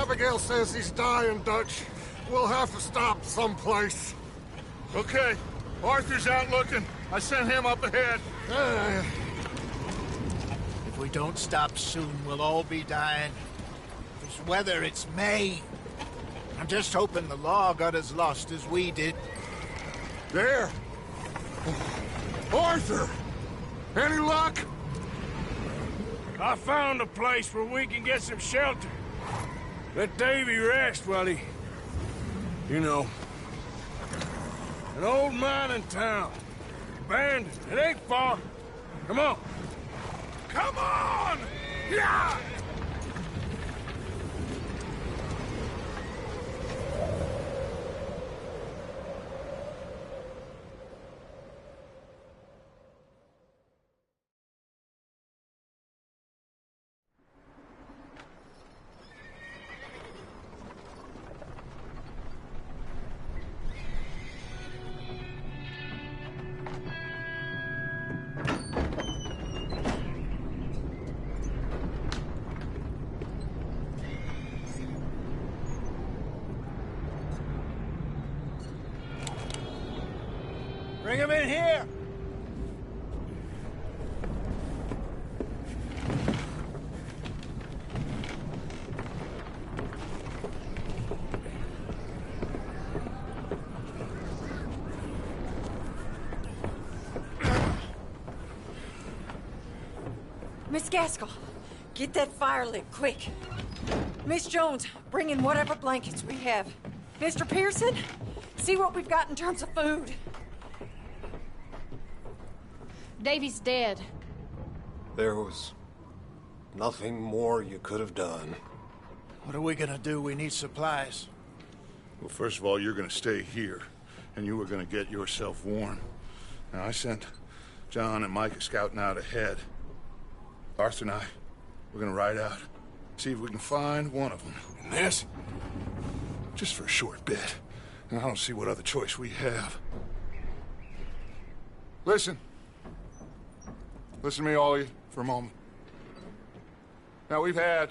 Abigail says he's dying, Dutch. We'll have to stop someplace. Okay. Arthur's out looking. I sent him up ahead. If we don't stop soon, we'll all be dying. This weather, it's May. I'm just hoping the law got as lost as we did. There. Arthur! Any luck? I found a place where we can get some shelter. Let Davy rest while he... You know. An old mining town. Abandoned. It ain't far. Come on. Come on! Yeah! Bring him in here! Miss Gaskell, get that fire lit, quick. Miss Jones, bring in whatever blankets we have. Mr. Pearson, see what we've got in terms of food. Davy's dead. There was nothing more you could have done. What are we gonna do? We need supplies. Well, first of all, you're gonna stay here, and you are gonna get yourself warm. Now, I sent John and Micah scouting out ahead. Arthur and I, we're gonna ride out, see if we can find one of them. And this? Just for a short bit. And I don't see what other choice we have. Listen. Listen to me, all of you, for a moment. Now, we've had,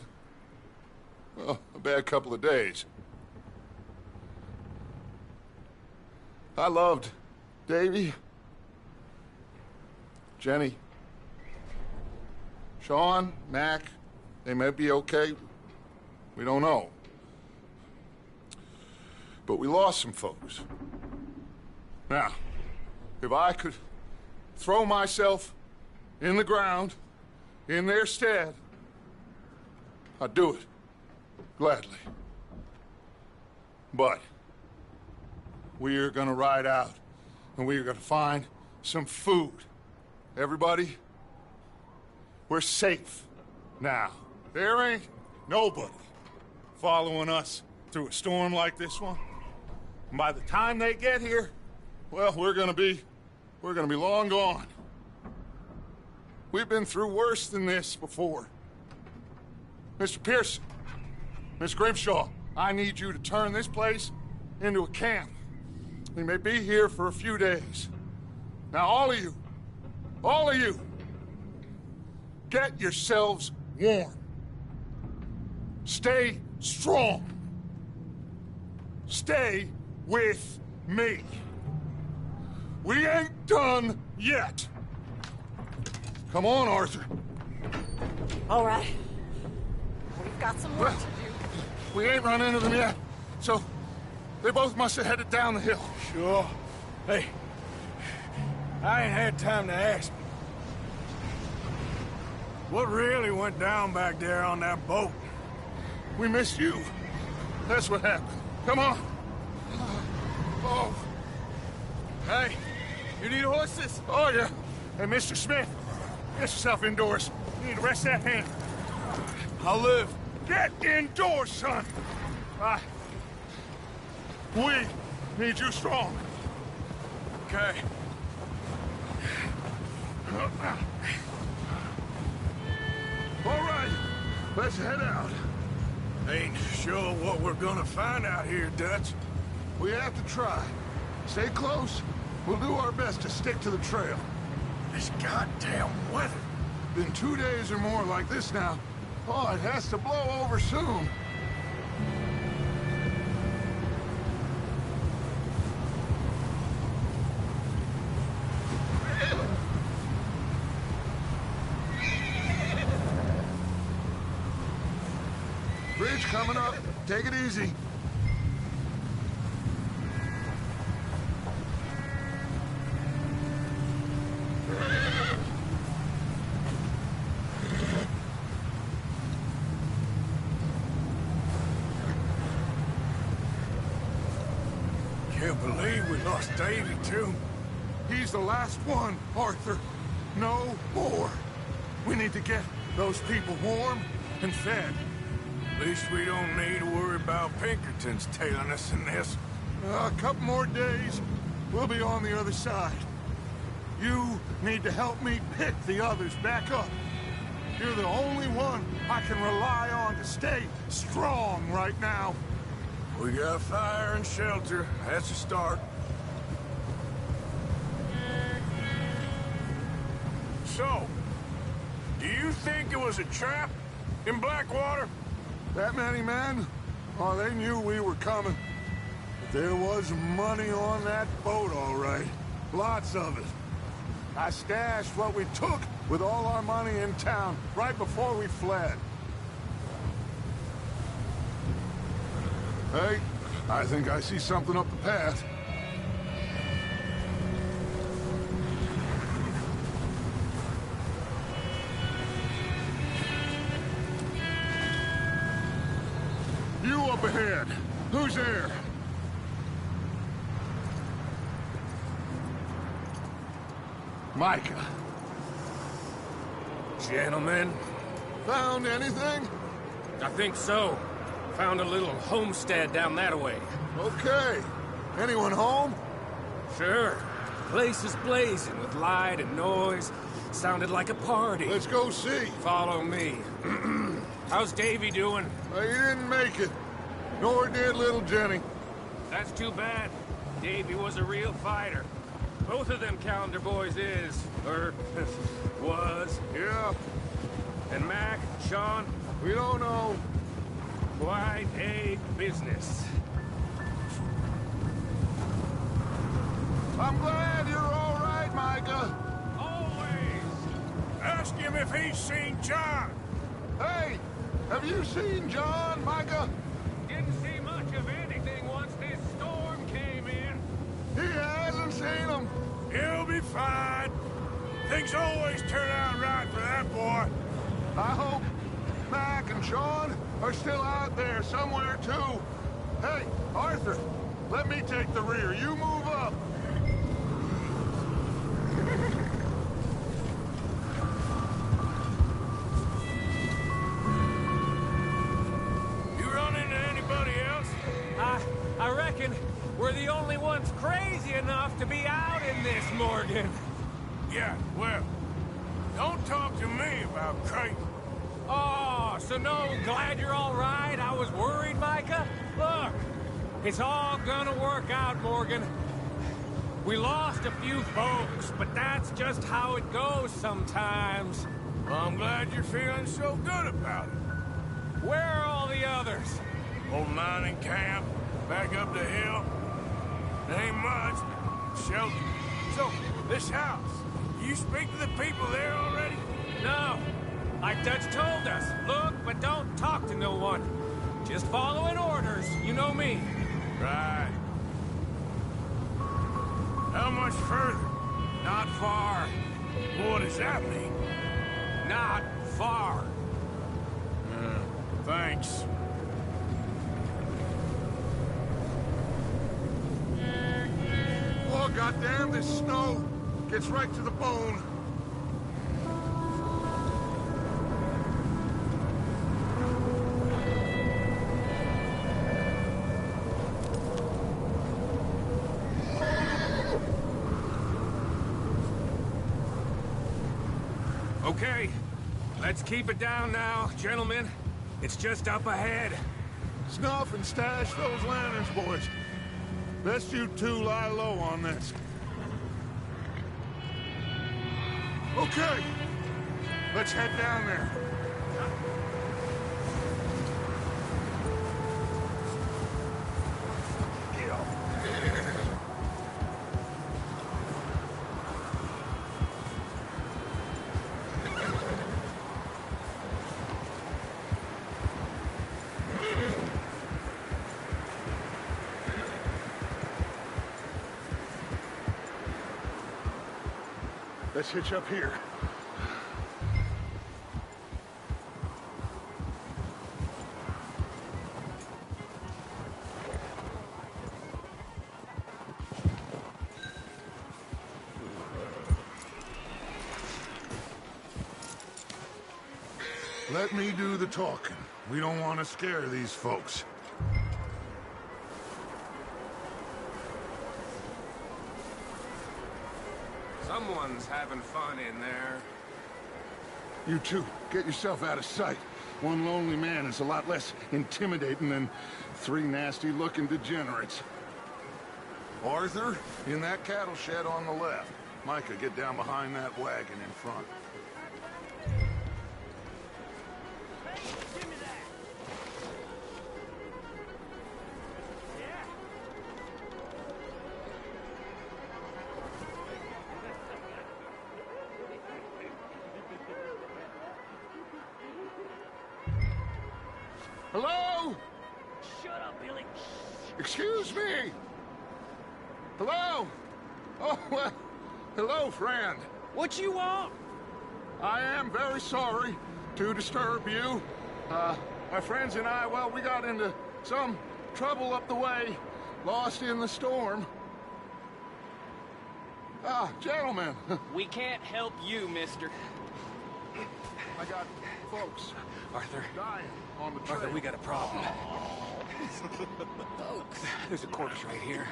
well, a bad couple of days. I loved Davy, Jenny, Sean, Mac. They may be okay. We don't know. But we lost some folks. Now, if I could throw myself in the ground in their stead, I'd do it. Gladly. But we're gonna ride out and we're gonna find some food. Everybody, we're safe now. There ain't nobody following us through a storm like this one. And by the time they get here, well, we're gonna be long gone. We've been through worse than this before. Mr. Pearson, Miss Grimshaw, I need you to turn this place into a camp. We may be here for a few days. Now, all of you, get yourselves warm. Stay strong. Stay with me. We ain't done yet. Come on, Arthur. All right. We've got some work to do. We ain't run into them yet, so they both must have headed down the hill. Sure. Hey, I ain't had time to ask. What really went down back there on that boat? We missed you. That's what happened. Come on. Oh. Hey, you need horses? Oh, yeah. Hey, Mr. Smith, get yourself indoors. You need to rest that hand. I'll live. Get indoors, son. We need you strong. Okay. All right, let's head out. Ain't sure what we're gonna find out here, Dutch. We have to try. Stay close. We'll do our best to stick to the trail. This goddamn weather. Been 2 days or more like this now. Oh, it has to blow over soon. Bridge coming up. Take it easy. Can't believe we lost Davy, too. He's the last one, Arthur. No more. We need to get those people warm and fed. At least we don't need to worry about Pinkertons tailing us in this. A couple more days, we'll be on the other side. You need to help me pick the others back up. You're the only one I can rely on to stay strong right now. We got fire and shelter. That's a start. So, do you think it was a trap in Blackwater? That many men? Oh, they knew we were coming. But there was money on that boat, all right. Lots of it. I stashed what we took with all our money in town right before we fled. Hey, I think I see something up the path. You up ahead. Who's there? Micah. Gentlemen, Found anything? I think so. Found a little homestead down that way. Okay. Anyone home? Sure. Place is blazing with light and noise. Sounded like a party. Let's go see. Follow me. How's Davy doing? He didn't make it. Nor did little Jenny. That's too bad. Davy was a real fighter. Both of them calendar boys is, or was. Yeah, And Mac, Sean, we don't know. quite a business. I'm glad you're all right, Micah. Always! Ask him if he's seen John. Hey, have you seen John, Micah? Didn't see much of anything once this storm came in. He hasn't seen him. He'll be fine. Things always turn out right for that boy. I hope Mac and Sean are still out there somewhere, too. Hey, Arthur, let me take the rear. You move up. You run into anybody else? I reckon we're the only ones crazy enough to be out in this, Morgan. Yeah, well, don't talk to me about crazy. Oh, so no, glad you're all right? I was worried, Micah. Look, it's all gonna work out, Morgan. We lost a few folks, but that's just how it goes sometimes. Well, I'm glad you're feeling so good about it. Where are all the others? Old mining camp, back up the hill. Ain't much, but shelter. So, this house, you speak to the people there already? No. Like Dutch told us, look, but don't talk to no one. Just following orders, you know me. Right. How much further? Not far. What does that mean? Not far. Thanks. Oh, goddamn, this snow gets right to the bone. Okay, let's keep it down now, gentlemen. It's just up ahead. Snuff and stash those lanterns, boys. Best you two lie low on this. Okay, let's head down there. Let's hitch up here. Let me do the talking. We don't want to scare these folks. Someone's having fun in there. You two, get yourself out of sight. One lonely man is a lot less intimidating than three nasty-looking degenerates. Arthur, in that cattle shed on the left. Micah, get down behind that wagon in front. Hello? Shut up, Billy. Excuse me? Hello? Oh, well, hello, friend. What you want? I am very sorry to disturb you. My friends and I, well, we got into some trouble up the way, lost in the storm. Gentlemen. We can't help you, mister. I got folks Arthur. dying on the trail. Arthur, we got a problem. There's a corpse right here.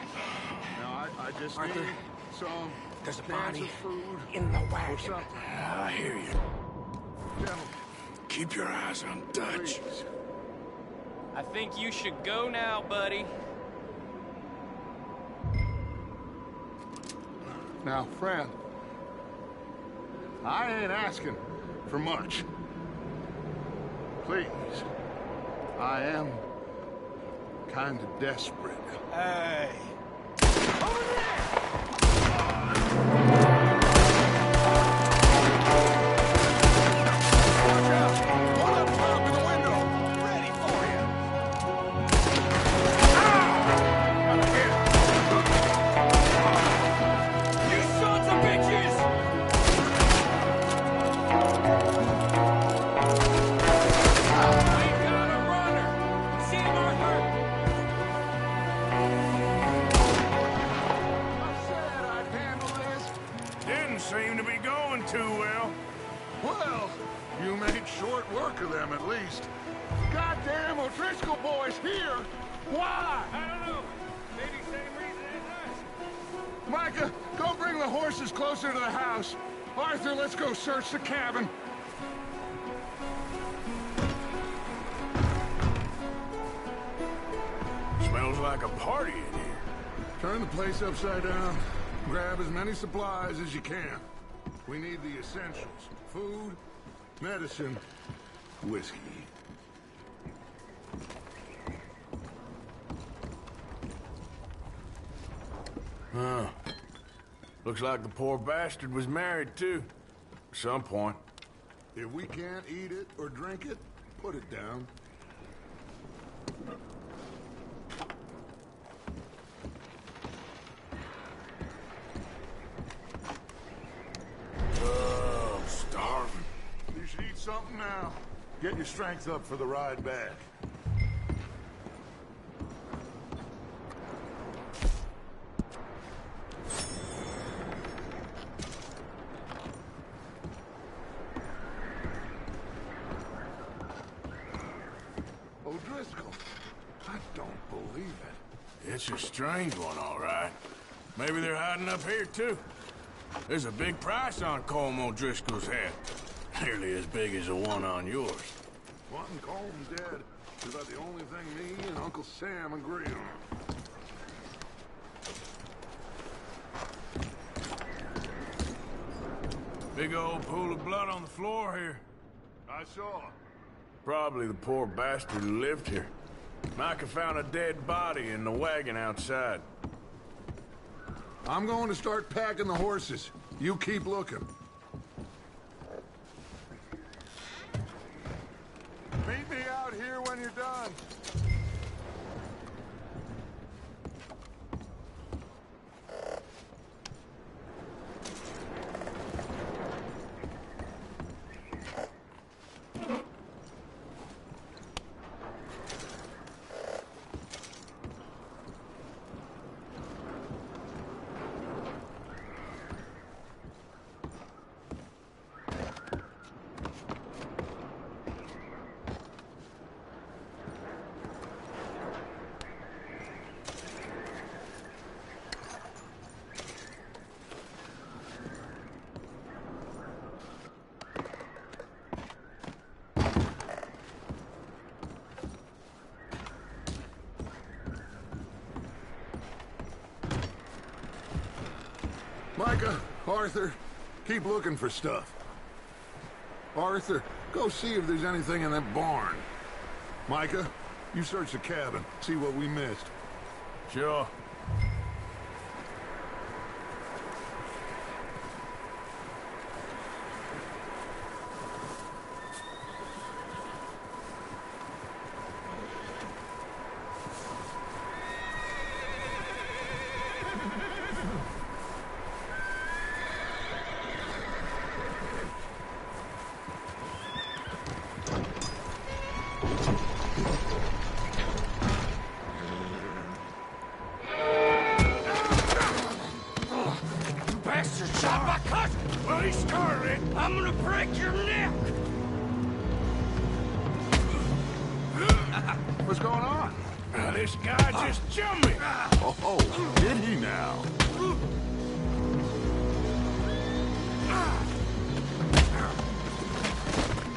Now, I just Arthur, need some there's a cans body of food in the or wagon. something. I hear you. Gentlemen, Keep your eyes on Dutch. please. I think you should go now, buddy. Now, friend, I ain't asking for much. Please, I am kind of desperate. Hey. Seem to be going too well. Well, you made short work of them at least. Goddamn O'Driscoll boys here! Why? I don't know. Maybe same reason as us. Micah, go bring the horses closer to the house. Arthur, let's go search the cabin. Smells like a party in here. Turn the place upside down. Grab as many supplies as you can. We need the essentials. Food, medicine, whiskey. Huh. Looks like the poor bastard was married, too. At some point. If we can't eat it or drink it, put it down. Oh, starving. You should eat something now. Get your strength up for the ride back. O'Driscoll, I don't believe it. It's a strange one, all right. Maybe they're hiding up here, too. There's a big price on Colm O'Driscoll's head. Nearly as big as the one on yours. Wanting Colm dead is about the only thing me and Uncle Sam agree on. Big old pool of blood on the floor here. I saw. Probably the poor bastard who lived here. Micah found a dead body in the wagon outside. I'm going to start packing the horses. You keep looking. Meet me out here when you're done. Micah, Arthur, keep looking for stuff. Arthur, go see if there's anything in that barn. Micah, you search the cabin, see what we missed. Sure. Shot my cousin! Well, he started it. I'm gonna break your neck! What's going on? This guy just jumped me. Oh, did he now?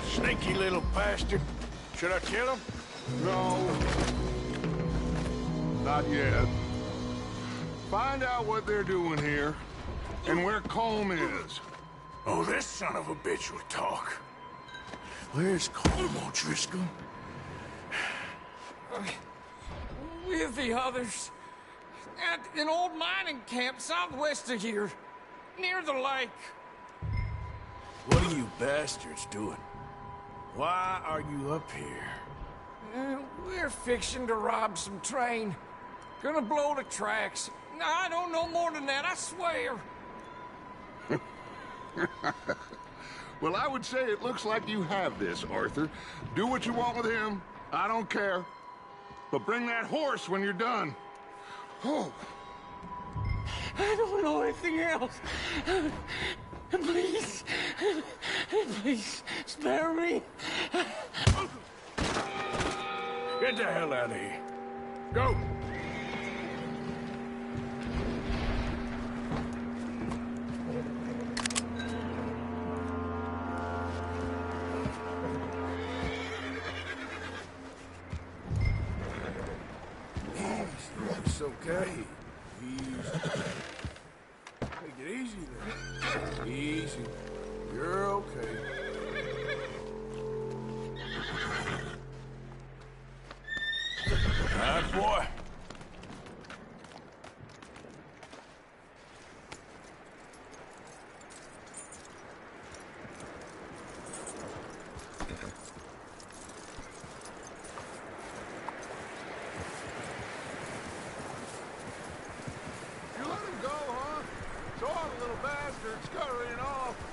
Sneaky little bastard. Should I kill him? No. Not yet. Find out what they're doing here and where Colm is. Oh, this son of a bitch will talk. Where's Colm O'Driscoll? With the others. At an old mining camp southwest of here. Near the lake. What are you bastards doing? Why are you up here? We're fixing to rob some train. Gonna blow the tracks. I don't know more than that, I swear. Well, I would say it looks like you have this, Arthur. Do what you want with him. I don't care. But bring that horse when you're done. Oh. I don't know anything else. Please. Please, spare me. Get the hell out of here. Go. It's okay. Take it easy there. Easy. You're okay. All right, boy.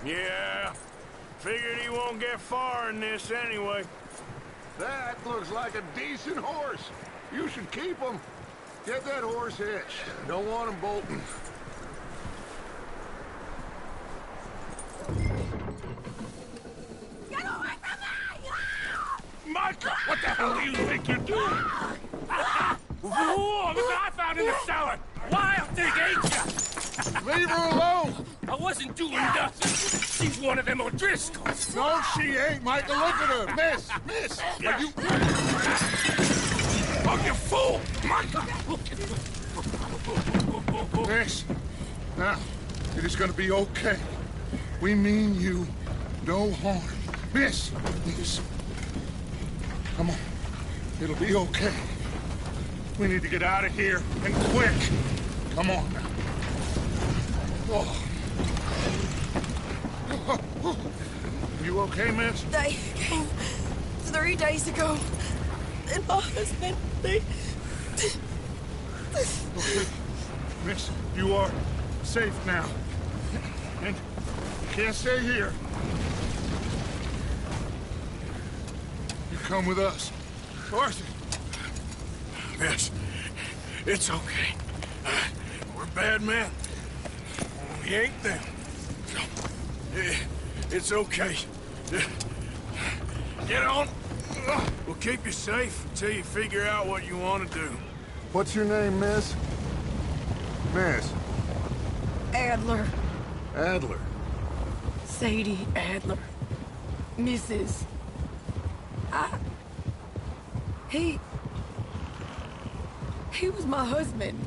Yeah, figured he won't get far in this anyway. That looks like a decent horse. You should keep him. Get that horse hitched. Don't want him bolting. Get away from me! Micah, what the hell do you think you're doing? Whoa, look what I found in the cellar! Wild thing, ain't ya? Leave her alone! I wasn't doing nothing. She's one of them O'Driscolls. No, she ain't, Micah. Look at her. Miss. Are you... Oh, you fool! Micah! Miss. Now, it is gonna be okay. We mean you no harm. Miss. Come on. It'll be okay. We need to get out of here, and quick. Come on now. Oh. You okay, miss? They came 3 days ago. And my husband, they... Okay. Miss, you are safe now. And you can't stay here. You come with us. Arthur. Miss, it's okay. We're bad men. We ain't them. It's okay. Get on. We'll keep you safe until you figure out what you want to do. What's your name, miss? Miss. Adler. Adler. Sadie Adler. Mrs. He was my husband.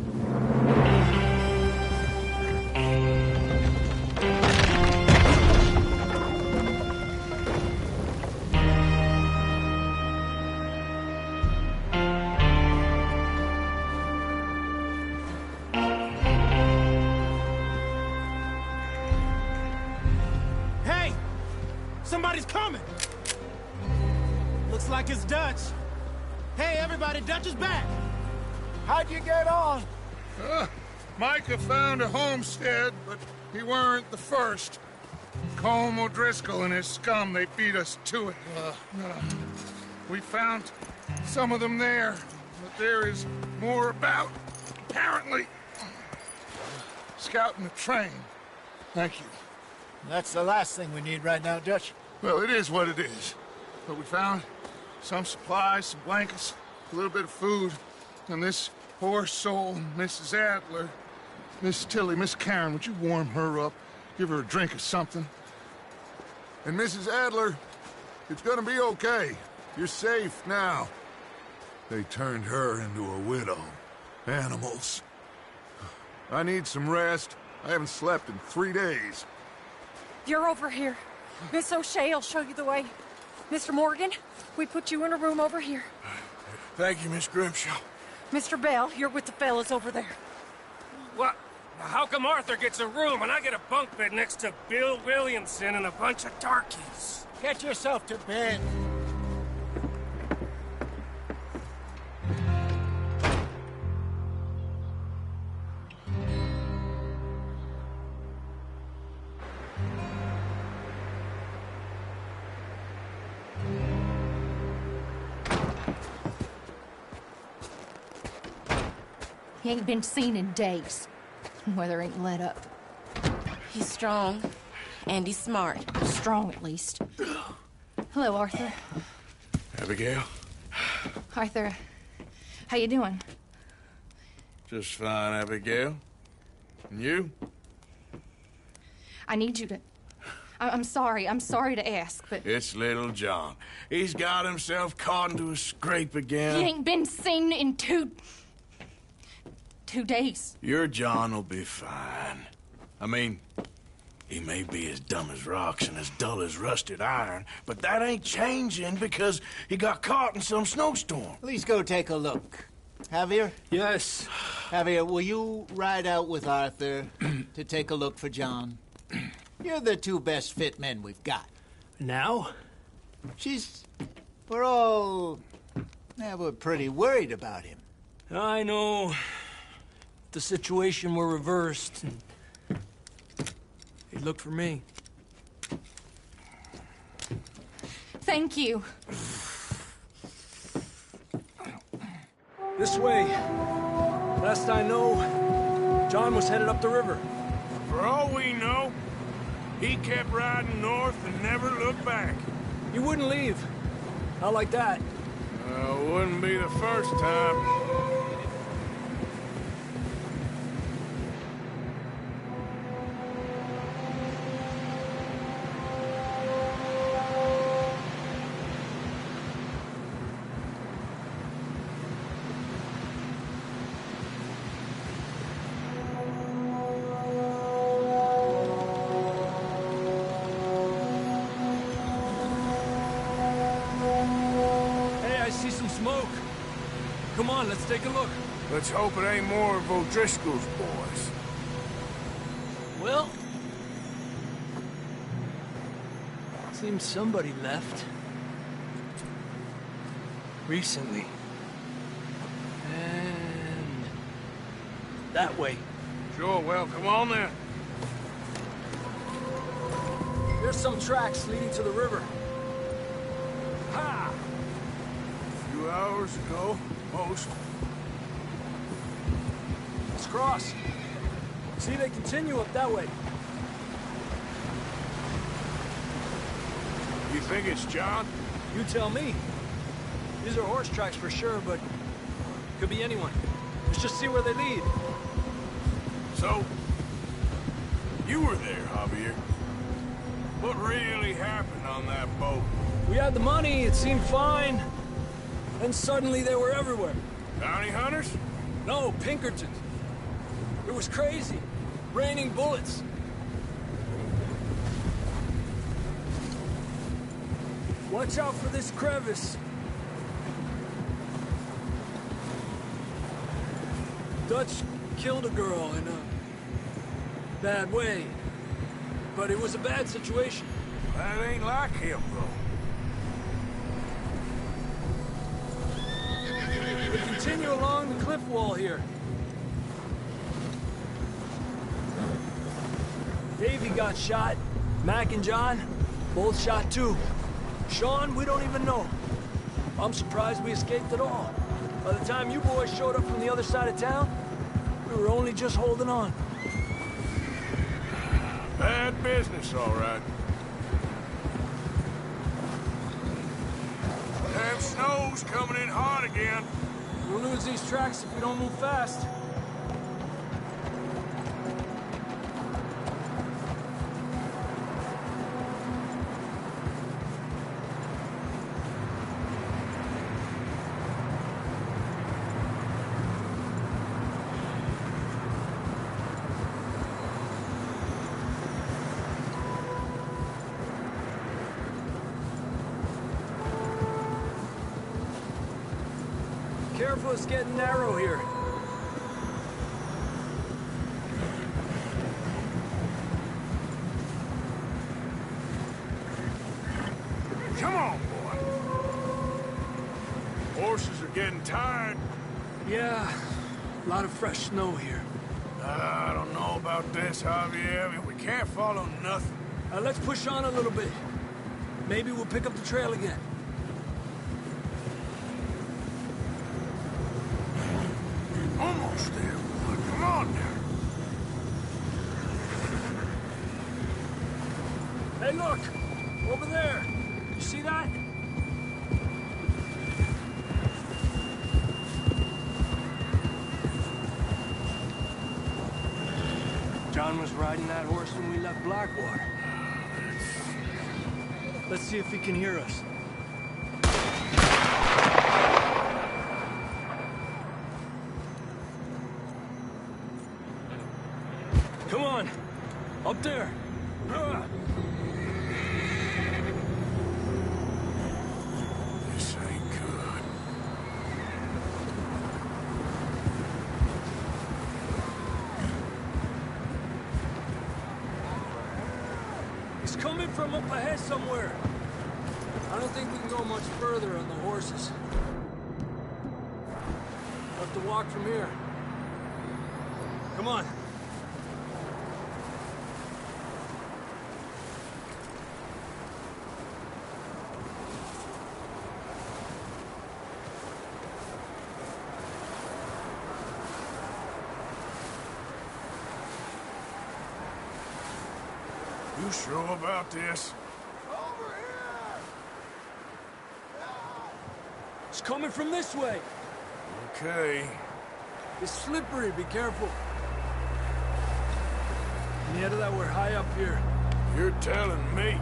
Hey! Somebody's coming! Looks like it's Dutch. Hey, everybody, Dutch is back! How'd you get on? Micah found a homestead, but he weren't the first. Colm O'Driscoll and his scum, they beat us to it. We found some of them there, but there is more about, apparently. Scouting the train. Thank you. That's the last thing we need right now, Dutch. Well, it is what it is. But we found some supplies, some blankets. a little bit of food, and this poor soul, Mrs. Adler, Miss Tilly, Miss Karen, would you warm her up? Give her a drink or something? And Mrs. Adler, it's gonna be okay. You're safe now. They turned her into a widow. Animals. I need some rest. I haven't slept in 3 days. You're over here. Miss O'Shea will show you the way. Mr. Morgan, we put you in a room over here. Thank you, Miss Grimshaw. Mr. Bell, you're with the fellas over there. What? How come Arthur gets a room and I get a bunk bed next to Bill Williamson and a bunch of darkies? Get yourself to bed. He ain't been seen in days. Weather ain't let up. He's strong, and he's smart. Strong, at least. Hello, Arthur. Abigail? Arthur, how you doing? Just fine, Abigail. And you? I need you to... I'm sorry to ask, but... It's little John. He's got himself caught into a scrape again. He ain't been seen in 2 days. Your John will be fine. I mean, he may be as dumb as rocks and as dull as rusted iron, but that ain't changing because he got caught in some snowstorm. Please go take a look. Javier? Yes. Javier, will you ride out with Arthur to take a look for John? You're the 2 best fit men we've got. Now? We're all... Yeah, we're pretty worried about him. I know. The situation were reversed, and he looked for me. Thank you. This way. Last I know, John was headed up the river. For all we know, he kept riding north and never looked back. He wouldn't leave. Not like that. Wouldn't be the first time. Come on, let's take a look. Let's hope it ain't more of O'Driscoll's boys. Well... seems somebody left. Recently. And... that way. Sure, well, come on then. There's some tracks leading to the river. Ha! A few hours ago, most. Let's cross. See, they continue up that way. You think it's John? You tell me. These are horse tracks for sure, but could be anyone. Let's just see where they lead. So, you were there, Javier. What really happened on that boat? We had the money, it seemed fine. Then suddenly they were everywhere. Bounty hunters? No, Pinkertons. It was crazy. Raining bullets. Watch out for this crevice. Dutch killed a girl in a bad way. But it was a bad situation. That ain't like him, though. We continue along the cliff wall here. Davey got shot. Mac and John, both shot too. Sean, we don't even know. I'm surprised we escaped at all. By the time you boys showed up from the other side of town, we were only just holding on. Bad business, all right. Damn snow's coming in hard again. We'll lose these tracks if we don't move fast. Careful, it's getting narrow here. Come on, boy. Horses are getting tired. Yeah, a lot of fresh snow here. I don't know about this, Javier. I mean, we can't follow nothing. Let's push on a little bit. Maybe we'll pick up the trail again. Almost there, boy. Come on now. Hey, look! Over there! You see that? John was riding that horse when we left Blackwater. Let's see if he can hear us. Come on! Up there! This ain't good. He's coming from up ahead somewhere. I don't think we can go much further on the horses. We'll have to walk from here. Come on. You sure about this? It's coming from this way. Okay. It's slippery, be careful. Near that, we're high up here. You're telling me.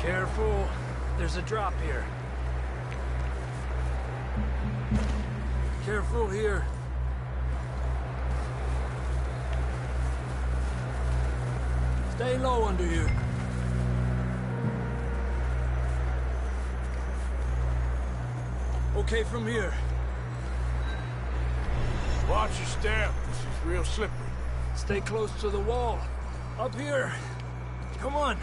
Careful. There's a drop here. Careful here. Stay low under here. Okay, from here. Watch your step. This is real slippery. Stay close to the wall. Up here. Come on.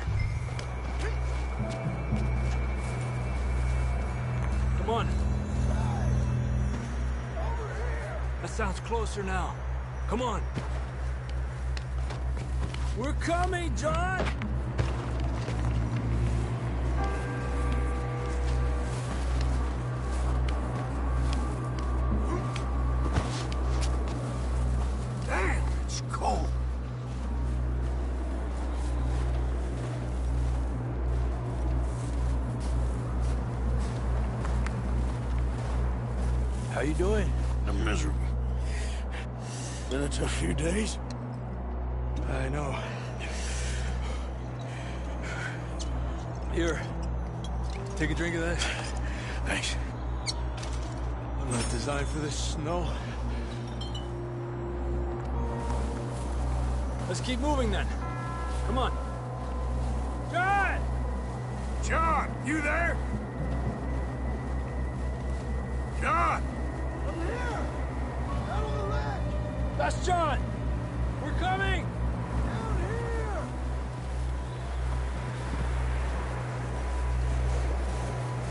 Come on. That sounds closer now. Come on. We're coming, John! Damn, it's cold. How you doing? I'm miserable. Been a tough few days. I know. Here. Take a drink of that. Thanks. I'm not designed for this snow. Let's keep moving then. Come on. John! John, you there? John! I'm here! Out on the ledge! That's John! We're coming! Down here!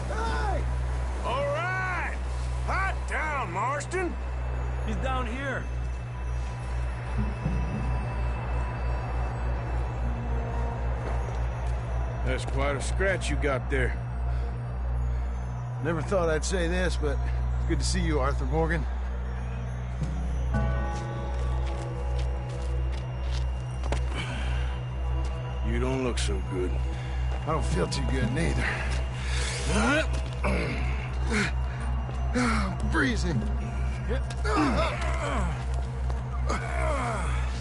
Hey! All right! Hot down, Marston! He's down here. That's quite a scratch you got there. Never thought I'd say this, but it's good to see you, Arthur Morgan. You don't look so good. I don't feel too good neither. Freezing.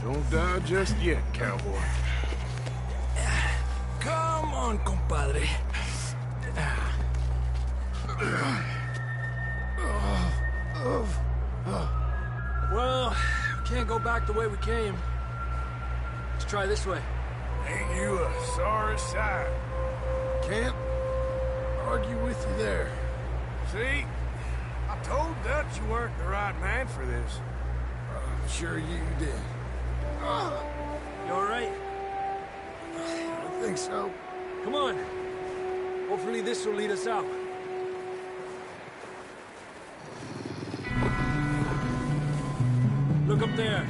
Don't die just yet, cowboy. Come on, compadre. Well, we can't go back the way we came. Let's try this way. Ain't you a sorry sight? Can't argue with you there. See? I told Dutch you weren't the right man for this. I'm sure you did. You all right? I don't think so. Come on. Hopefully this will lead us out. Look up there.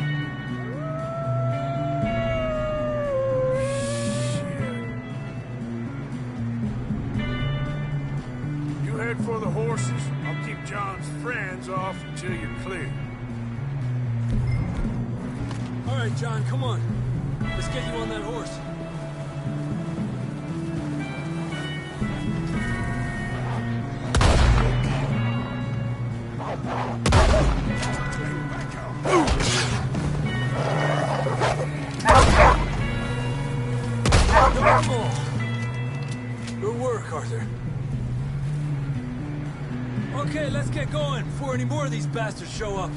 You head for the horses. I'll keep John's friends off until you're clear. All right, John, come on. Let's get you on that horse. Normal. Good work, Arthur. Okay, let's get going before any more of these bastards show up.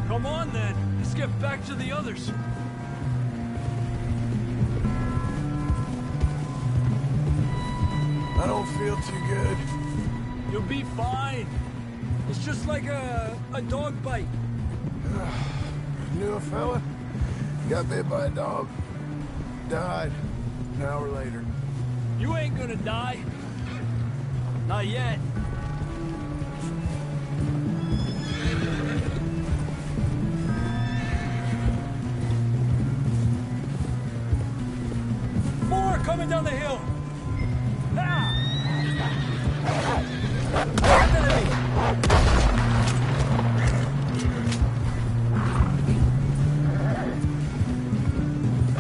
Come on, then. Let's get back to the others. I don't feel too good. You'll be fine. It's just like a dog bite. Knew a fella, got bit by a dog, died an hour later. You ain't gonna die. Not yet. More coming down the hill. Ah! Enemy!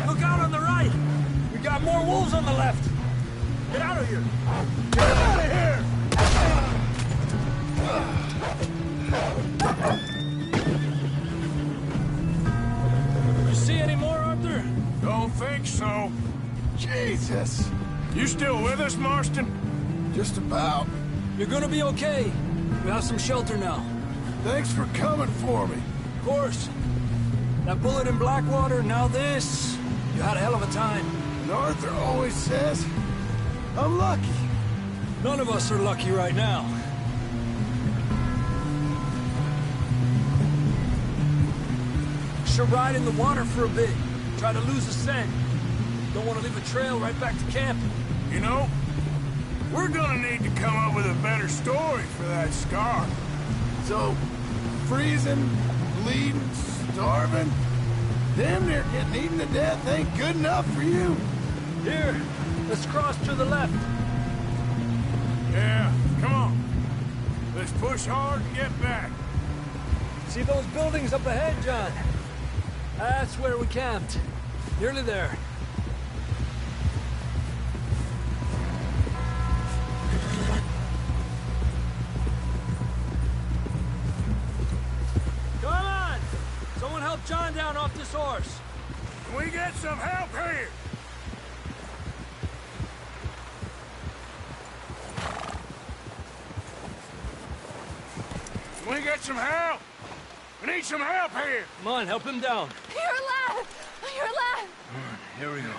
Look out on the right! We got more wolves on the left! Get out of here! Get out of here! You see any more, Arthur? Don't think so. Jesus! You still with us, Marston? Just about. You're gonna be okay. We have some shelter now. Thanks for coming for me. Of course. That bullet in Blackwater, now this. You had a hell of a time. And Arthur always says, I'm lucky. None of us are lucky right now. Should ride in the water for a bit. Try to lose the scent. Don't want to leave a trail right back to camp. You know, we're gonna need to come up with a better story for that scar. So, freezing, bleeding, starving, damn near getting eaten to death ain't good enough for you. Here, let's cross to the left. Yeah, come on. Let's push hard and get back. See those buildings up ahead, John? That's where we camped. Nearly there. Come on! Someone help John down off this horse. Can we get some help here? Can we get some help? We need some help here. Come on, help him down. You're alive! You're alive! Here we go.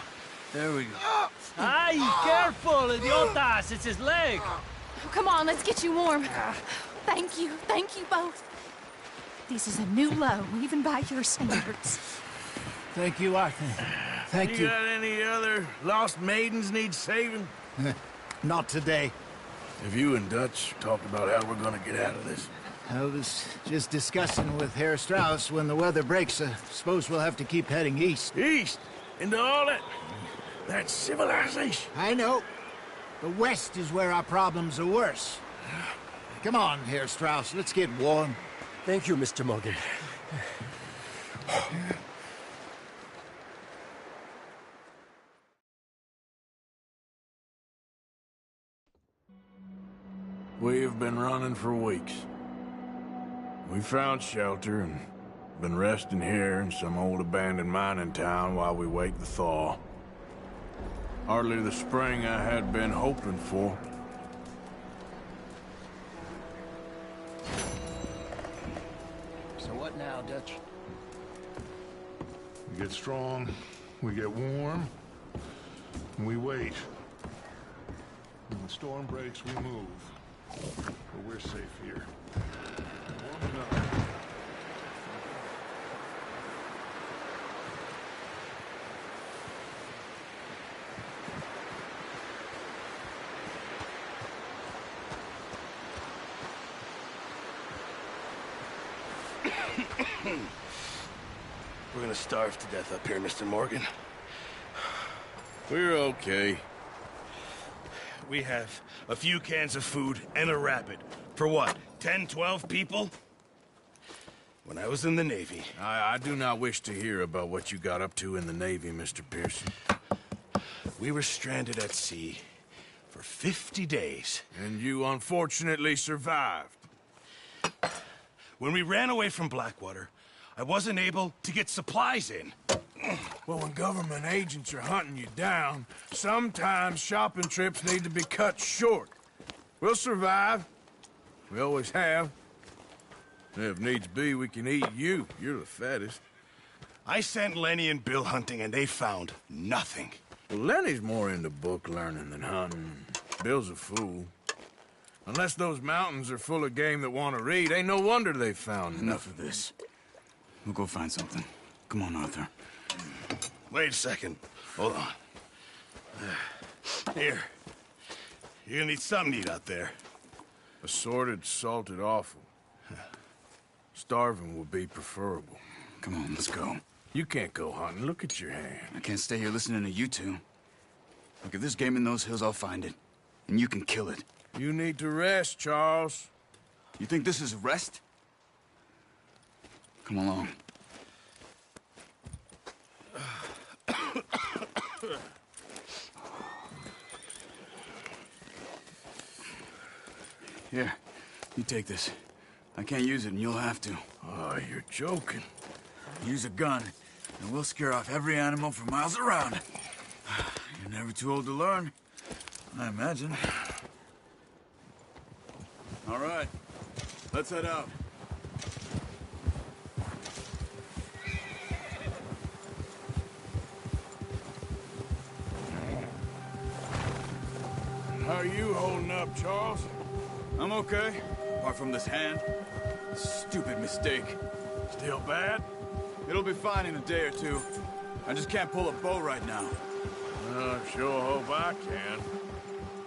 There we go. Ay, careful, idiotas! It's his leg. Oh, come on, let's get you warm. Thank you both. This is a new low, even by your standards. Thank you, Arthur. Thank you. You got any other lost maidens need saving? Not today. Have you and Dutch talked about how we're gonna get out of this? I was just discussing with Herr Strauss when the weather breaks. Suppose we'll have to keep heading east. East? Into all that civilization? I know. The west is where our problems are worse. Come on, Herr Strauss, let's get warm. Thank you, Mr. Morgan. We've been running for weeks. We found shelter and been resting here in some old abandoned mining town while we wait the thaw. Hardly the spring I had been hoping for. So what now, Dutch? We get strong, we get warm, and we wait. When the storm breaks, we move. But we're safe here. Warm enough. We're gonna starve to death up here, Mr. Morgan. We're okay. We have a few cans of food and a rabbit. For what, 10, 12 people? When I was in the Navy... I do not wish to hear about what you got up to in the Navy, Mr. Pearson. We were stranded at sea for 50 days. And you unfortunately survived. When we ran away from Blackwater, I wasn't able to get supplies in. Well, when government agents are hunting you down, sometimes shopping trips need to be cut short. We'll survive. We always have. If needs be, we can eat you. You're the fattest. I sent Lenny and Bill hunting, and they found nothing. Well, Lenny's more into book learning than hunting. Bill's a fool. Unless those mountains are full of game that want to read, ain't no wonder they found Enough of this. We'll go find something. Come on, Arthur. Wait a second. Hold on. Here. You're gonna need something to eat out there. Assorted, salted offal. Starving would be preferable. Come on, let's go. You can't go hunting. Look at your hand. I can't stay here listening to you two. Look, if there's game in those hills, I'll find it. And you can kill it. You need to rest, Charles. You think this is rest? Come along. Here, you take this. I can't use it, and you'll have to. Oh, you're joking. Use a gun, and we'll scare off every animal for miles around. You're never too old to learn, I imagine. All right, let's head out. How are you holding up, Charles? I'm okay, apart from this hand. Stupid mistake. Still bad? It'll be fine in a day or two. I just can't pull a bow right now. I sure hope I can.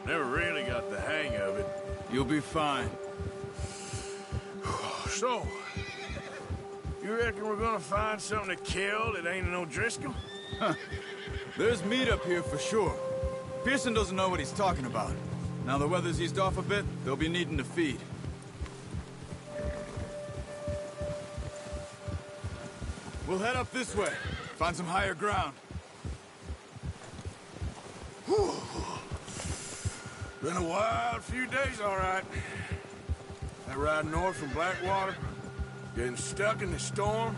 Never really got the hang of it. You'll be fine. So, you reckon we're gonna find something to kill that ain't no Driscoll? Huh. There's meat up here for sure. Pearson doesn't know what he's talking about. Now the weather's eased off a bit, they'll be needing to feed. We'll head up this way, find some higher ground. Whew. Been a wild few days, all right. That ride north from Blackwater, getting stuck in the storm,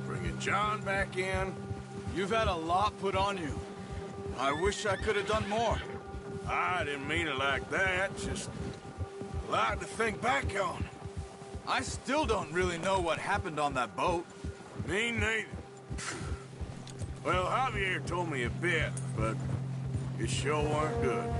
bringing John back in. You've had a lot put on you. I wish I could have done more. I didn't mean it like that, just a lot to think back on. I still don't really know what happened on that boat. Me neither. Well, Javier told me a bit, but it sure weren't good.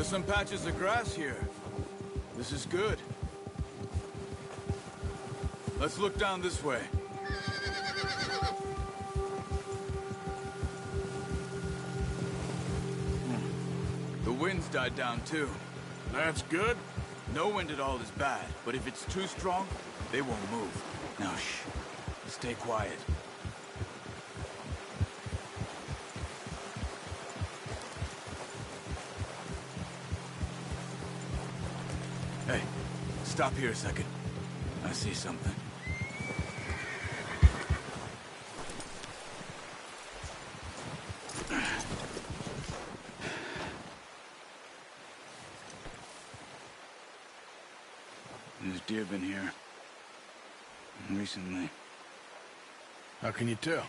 There's some patches of grass here. This is good. Let's look down this way. The wind's died down too. That's good. No wind at all is bad, but if it's too strong, they won't move. Now shh. Stay quiet. Hey, stop here a second. I see something. There's deer been here. Recently. How can you tell?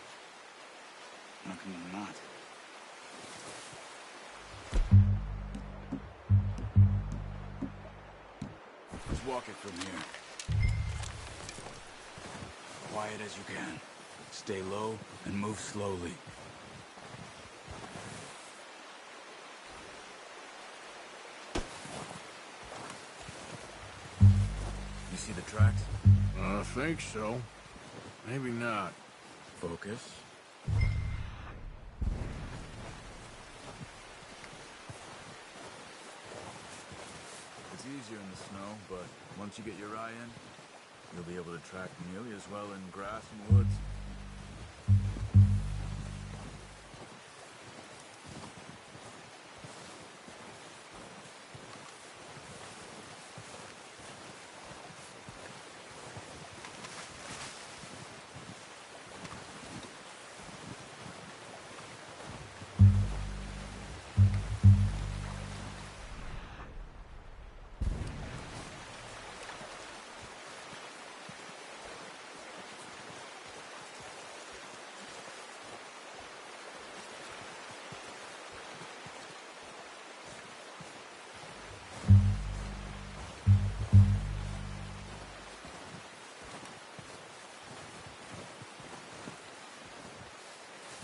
How can you not? Let's walk it from here. Quiet as you can. Stay low and move slowly. You see the tracks? I think so. Maybe not. Focus. It's easier in the snow, but once you get your eye in, you'll be able to track nearly as well in grass and woods.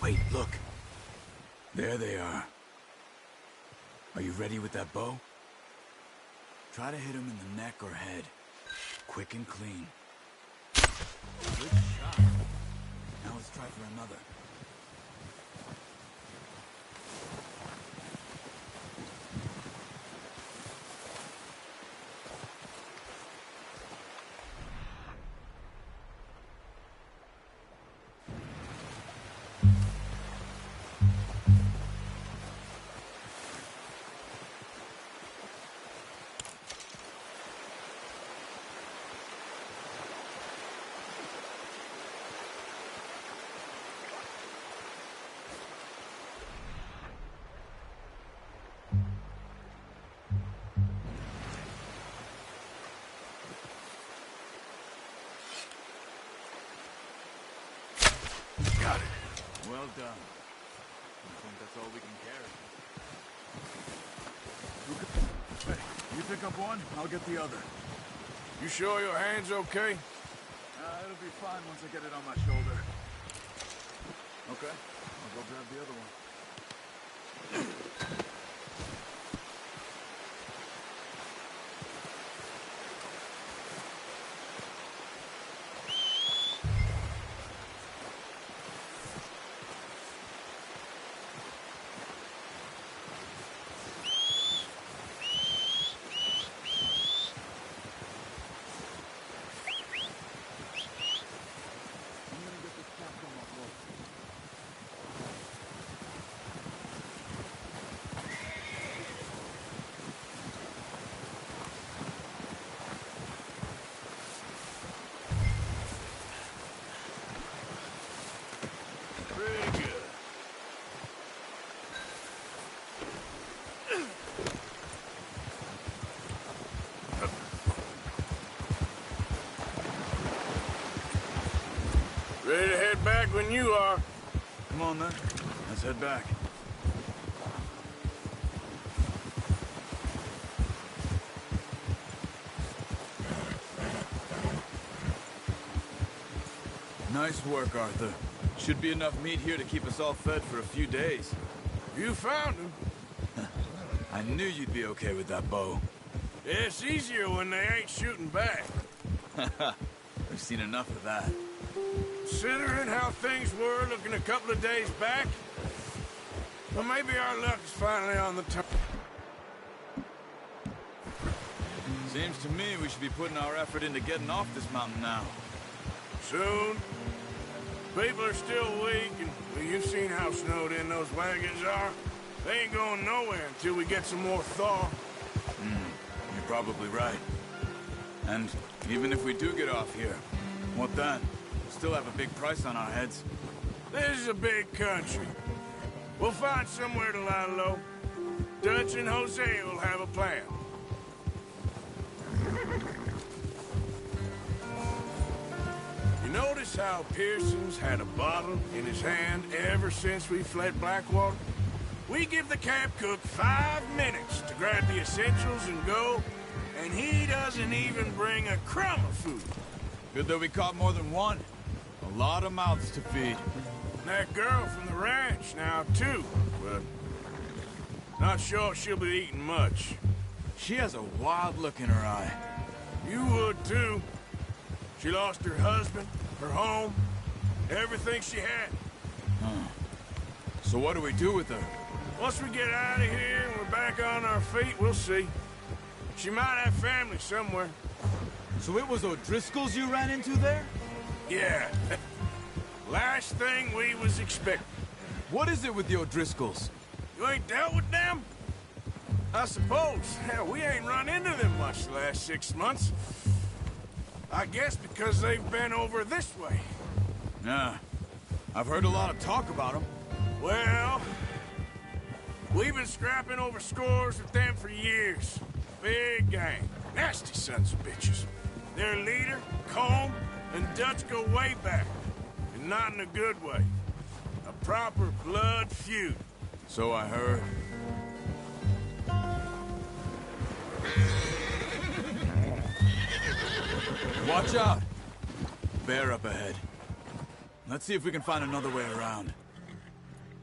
Wait, look. There they are. Are you ready with that bow? Try to hit him in the neck or head. Quick and clean. Good shot. Now let's try for another. Got it. Well done. I think that's all we can carry. Hey, you pick up one, I'll get the other. You sure your hand's okay? It'll be fine once I get it on my shoulder. Okay, I'll go grab the other one. Ready to head back when you are. Come on, then. Let's head back. Nice work, Arthur. Should be enough meat here to keep us all fed for a few days. You found him. I knew you'd be okay with that bow. Yeah, it's easier when they ain't shooting back. We've seen enough of that. Considering how things were looking a couple of days back, well, maybe our luck is finally on the turn. Seems to me we should be putting our effort into getting off this mountain now. Soon. People are still weak, and well, you've seen how snowed in those wagons are. They ain't going nowhere until we get some more thaw. You're probably right. And even if we do get off here, what then? We'll still have a big price on our heads. This is a big country. We'll find somewhere to lie low. Dutch and Hosea will have a plan. You notice how Pearson's had a bottle in his hand ever since we fled Blackwater? We give the camp cook 5 minutes to grab the essentials and go, and he doesn't even bring a crumb of food. Good that we caught more than one. A lot of mouths to feed. And that girl from the ranch now, too, but not sure she'll be eating much. She has a wild look in her eye. You would, too. She lost her husband, her home, everything she had. So what do we do with her? Once we get out of here and we're back on our feet, we'll see. She might have family somewhere. So it was O'Driscoll's you ran into there? Yeah. Last thing we was expecting. What is it with the O'Driscolls? You ain't dealt with them? I suppose. Hell, we ain't run into them much the last 6 months. I guess because they've been over this way. Yeah. I've heard a lot of talk about them. Well, we've been scrapping over scores with them for years. Big gang. Nasty sons of bitches. Their leader, Combe, and Dutch go way back. And not in a good way. A proper blood feud. So I heard. Watch out! Bear up ahead. Let's see if we can find another way around.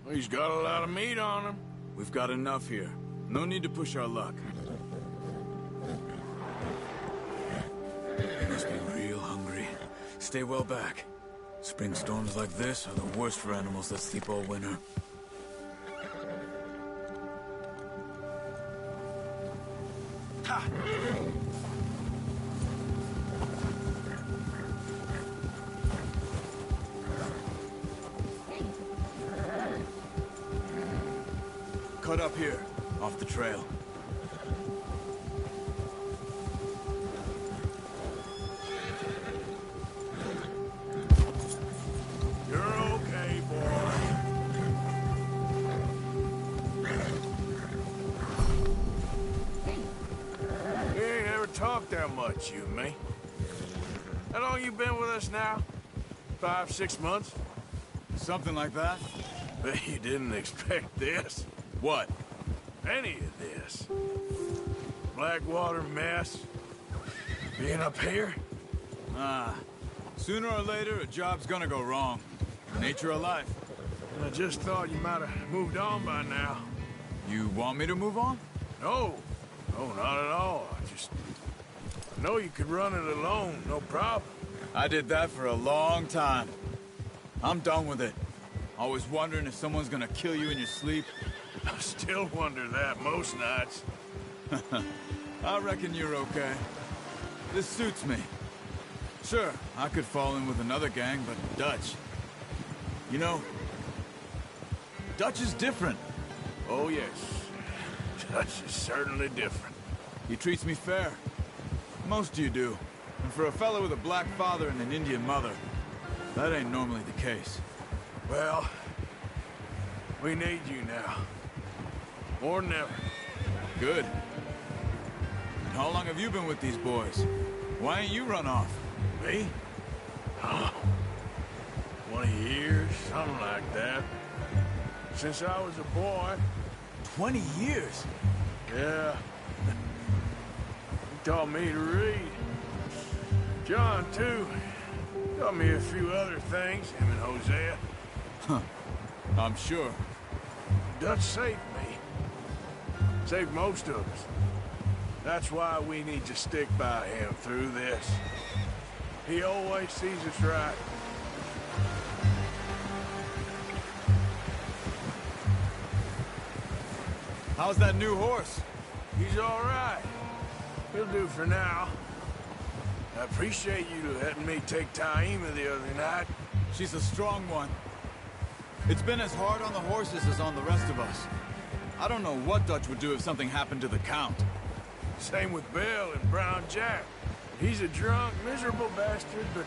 Well, he's got a lot of meat on him. We've got enough here. No need to push our luck. They must be real hungry. Stay well back. Spring storms like this are the worst for animals that sleep all winter. Ha! Cut up here, off the trail. You're okay, boy. We ain't ever talked that much, you and me. How long you been with us now? 5, 6 months? Something like that? Bet you didn't expect this. What? Any of this. Blackwater mess. Being up here? Sooner or later, a job's gonna go wrong. Nature of life. I just thought you might have moved on by now. You want me to move on? No. No, not at all. I know you could run it alone, no problem. I did that for a long time. I'm done with it. Always wondering if someone's gonna kill you in your sleep. I still wonder that most nights. I reckon you're okay. This suits me. Sure, I could fall in with another gang, but Dutch... You know, Dutch is different. Oh, yes. Dutch is certainly different. He treats me fair. Most of you do. And for a fellow with a black father and an Indian mother, that ain't normally the case. Well, we need you now. More than ever. Good. And how long have you been with these boys? Why ain't you run off? Me? Oh, 20 years, something like that. Since I was a boy. 20 years? Yeah. He taught me to read. John, too. Taught me a few other things, him and Hosea. Huh. I'm sure. Dutch saved me. Saved most of us. That's why we need to stick by him through this. He always sees us right. How's that new horse? He's all right. He'll do for now. I appreciate you letting me take Taima the other night. She's a strong one. It's been as hard on the horses as on the rest of us. I don't know what Dutch would do if something happened to the Count. Same with Bill and Brown Jack. He's a drunk, miserable bastard, but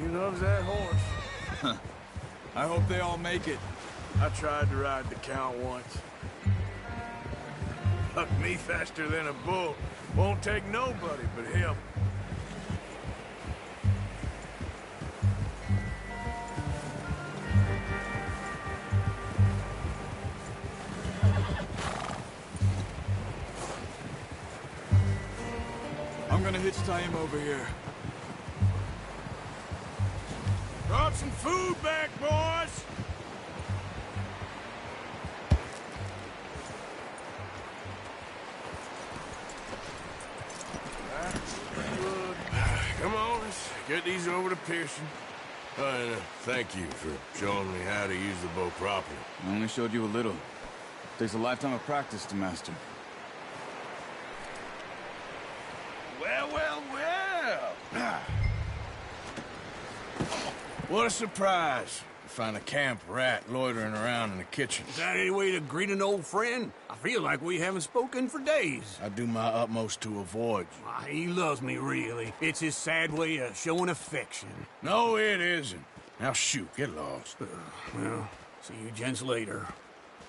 he loves that horse. I hope they all make it. I tried to ride the Count once. Bucked me faster than a bull. Won't take nobody but him. I'm gonna hitch Taima over here. Brought some food back, boys! Come on, let's get these over to Pearson. And thank you for showing me how to use the bow properly. I only showed you a little. Takes a lifetime of practice to master. Well, well, well! What a surprise. Find a camp rat loitering around in the kitchen. Is that any way to greet an old friend? I feel like we haven't spoken for days. I do my utmost to avoid you. He loves me, really. It's his sad way of showing affection. No, it isn't. Now shoot, get lost. Well, see you gents later.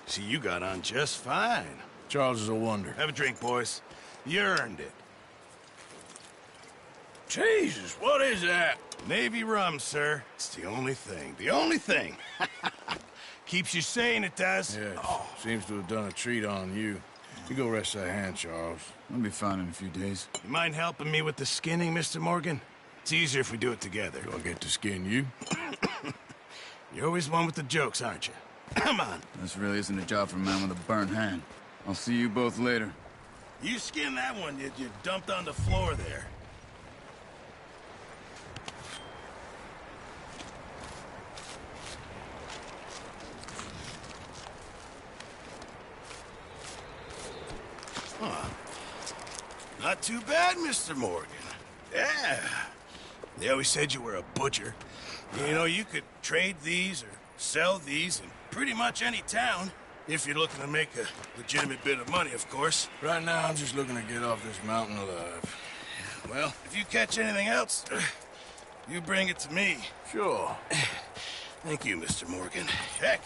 See, you got on just fine. Charles is a wonder. Have a drink, boys. You earned it. Jesus, what is that? Navy rum, sir. It's the only thing. The only thing. Keeps you sane, it does. Yeah, seems to have done a treat on you. You go rest that hand, Charles. I'll be fine in a few days. You mind helping me with the skinning, Mr. Morgan? It's easier if we do it together. Do I get to skin you? You're always one with the jokes, aren't you? Come on. This really isn't a job for a man with a burnt hand. I'll see you both later. You skin that one you dumped on the floor there. Huh. Not too bad, Mr. Morgan. Yeah. They always said you were a butcher. You know, you could trade these or sell these in pretty much any town. If you're looking to make a legitimate bit of money, of course. Right now, I'm just looking to get off this mountain alive. Well, if you catch anything else, you bring it to me. Sure. Thank you, Mr. Morgan. Heck,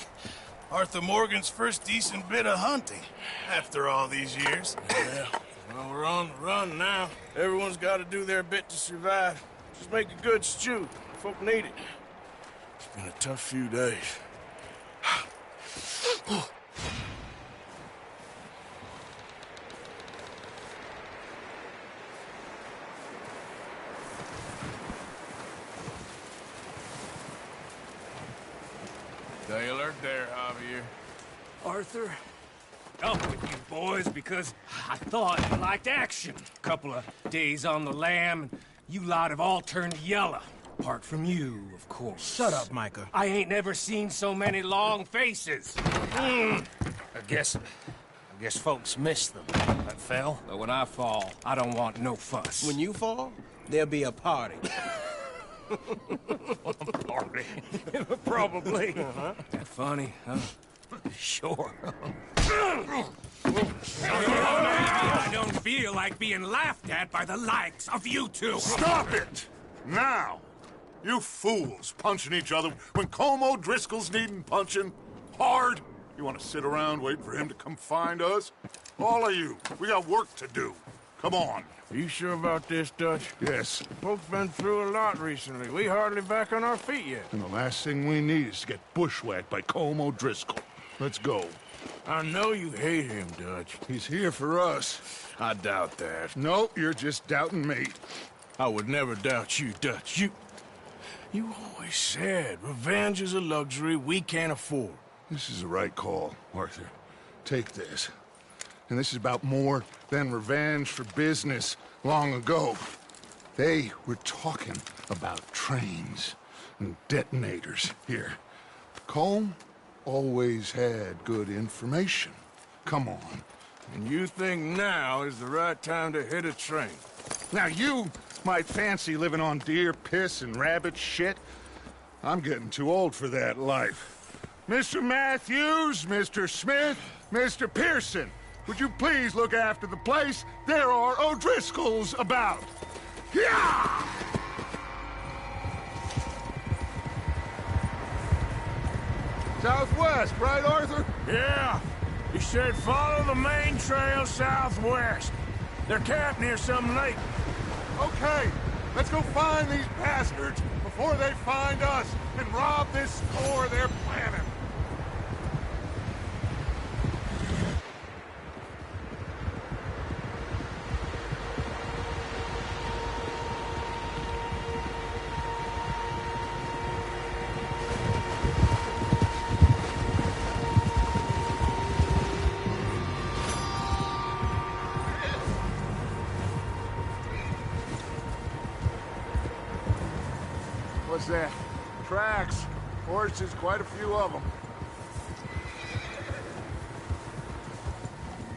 Arthur Morgan's first decent bit of hunting after all these years. Yeah, well, we're on the run now. Everyone's got to do their bit to survive. Just make a good stew. Folk need it. It's been a tough few days. Stay alert there, Javier. Arthur? Up with you boys because I thought you liked action. Couple of days on the lam, and you lot have all turned yellow. Apart from you, of course. Shut up, Micah. I ain't never seen so many long faces. I guess folks miss them. I fell, but when I fall, I don't want no fuss. When you fall, there'll be a party. Party? Probably. That funny, huh? Sure. I don't feel like being laughed at by the likes of you two. Stop it! Now! You fools punching each other when Como Driscoll's needing punching. Hard! You want to sit around waiting for him to come find us? All of you, we got work to do. Come on. Are you sure about this, Dutch? Yes. Folks been through a lot recently. We hardly back on our feet yet. And the last thing we need is to get bushwhacked by Como Driscoll. Let's go. I know you hate him, Dutch. He's here for us. I doubt that. No, you're just doubting me. I would never doubt you, Dutch. You always said revenge is a luxury we can't afford. This is the right call, Arthur. Take this. And this is about more than revenge for business long ago. They were talking about trains and detonators here. Colm always had good information. Come on. And you think now is the right time to hit a train? Now you might fancy living on deer piss and rabbit shit. I'm getting too old for that life. Mr. Matthews, Mr. Smith, Mr. Pearson, would you please look after the place? There are O'Driscolls about. Yeah! Southwest, right, Arthur? Yeah. He said follow the main trail southwest. They're camped near some lake. Okay, let's go find these bastards before they find us and rob this store they're planning. What's that? Tracks. Horses, quite a few of them.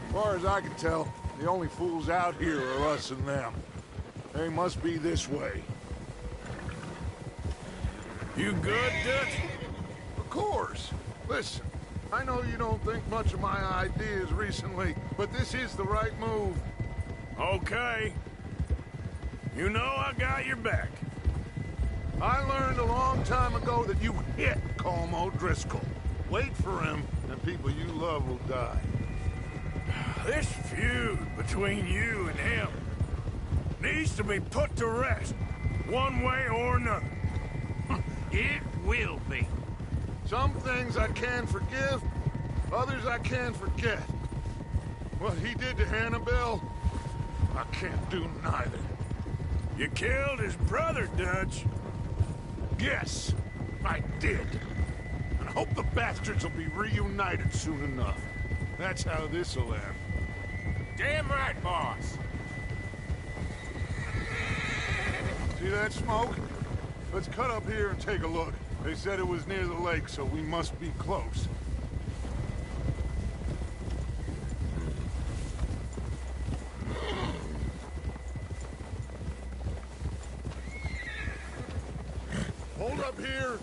As far as I can tell, the only fools out here are us and them. They must be this way. You good, Dutch? Of course. Listen, I know you don't think much of my ideas recently, but this is the right move. Okay. You know I got your back. I learned a long time ago that you hit Colm O'Driscoll. Wait for him, and people you love will die. This feud between you and him needs to be put to rest, one way or another. It will be. Some things I can forgive, others I can forget. What he did to Annabelle, I can't do neither. You killed his brother, Dutch. Yes, I did. And I hope the bastards will be reunited soon enough. That's how this'll end. Damn right, boss. See that smoke? Let's cut up here and take a look. They said it was near the lake, so we must be close. Hold up here!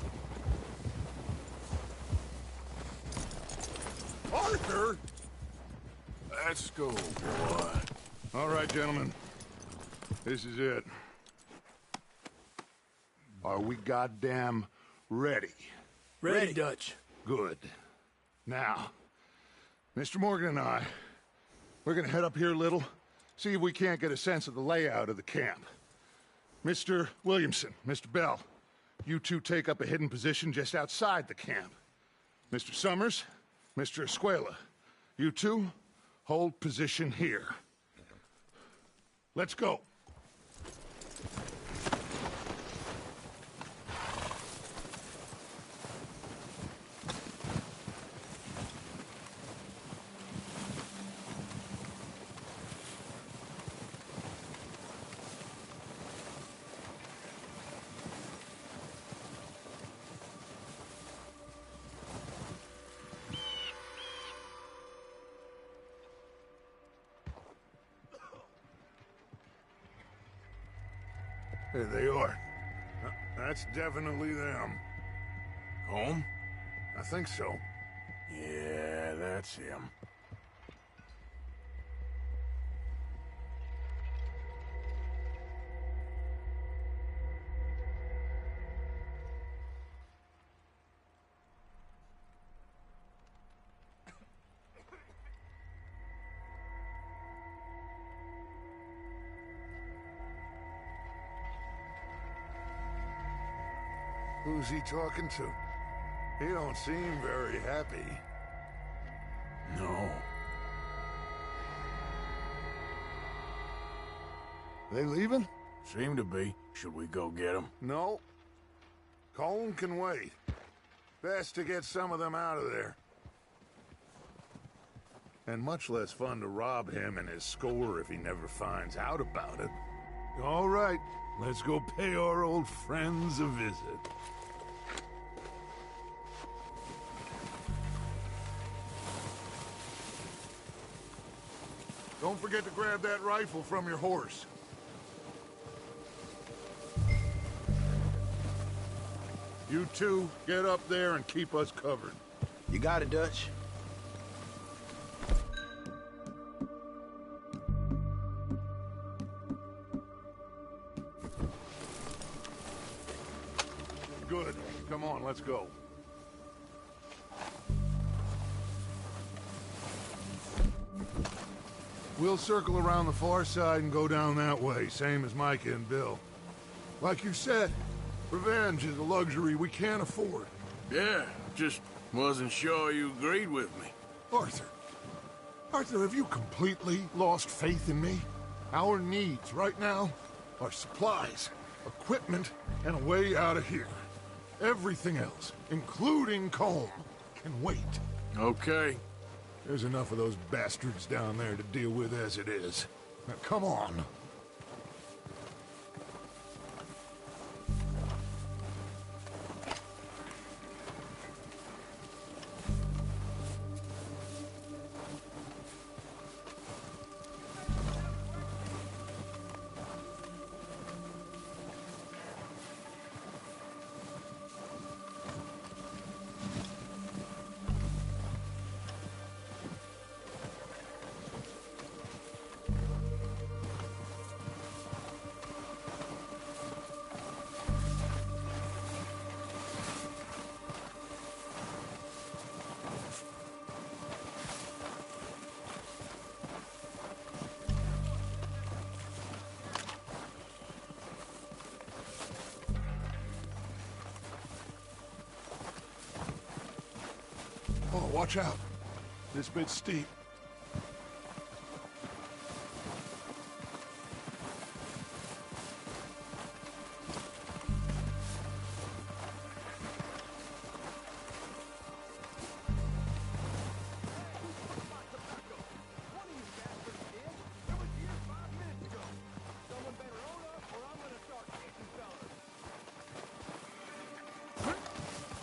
Arthur! Let's go, boy. All right, gentlemen. This is it. Are we goddamn ready? Ready, Dutch. Good. Now, Mr. Morgan and I, we're gonna head up here a little, see if we can't get a sense of the layout of the camp. Mr. Williamson, Mr. Bell, you two take up a hidden position just outside the camp. Mr. Summers, Mr. Escuela, you two hold position here. Let's go. There they are. That's definitely them. Home? I think so. Yeah, that's him. Who's he talking to? He don't seem very happy. No. They leaving? Seem to be. Should we go get them? No. Colm can wait. Best to get some of them out of there. And much less fun to rob him and his score if he never finds out about it. All right, let's go pay our old friends a visit. Don't forget to grab that rifle from your horse. You two, get up there and keep us covered. You got it, Dutch. Good. Come on, let's go. We'll circle around the far side and go down that way, same as Micah and Bill. Like you said, revenge is a luxury we can't afford. Yeah, just wasn't sure you agreed with me. Arthur. Arthur, have you completely lost faith in me? Our needs right now are supplies, equipment, and a way out of here. Everything else, including Colm, can wait. Okay. There's enough of those bastards down there to deal with as it is. Now, come on. Oh, watch out. This bit's steep.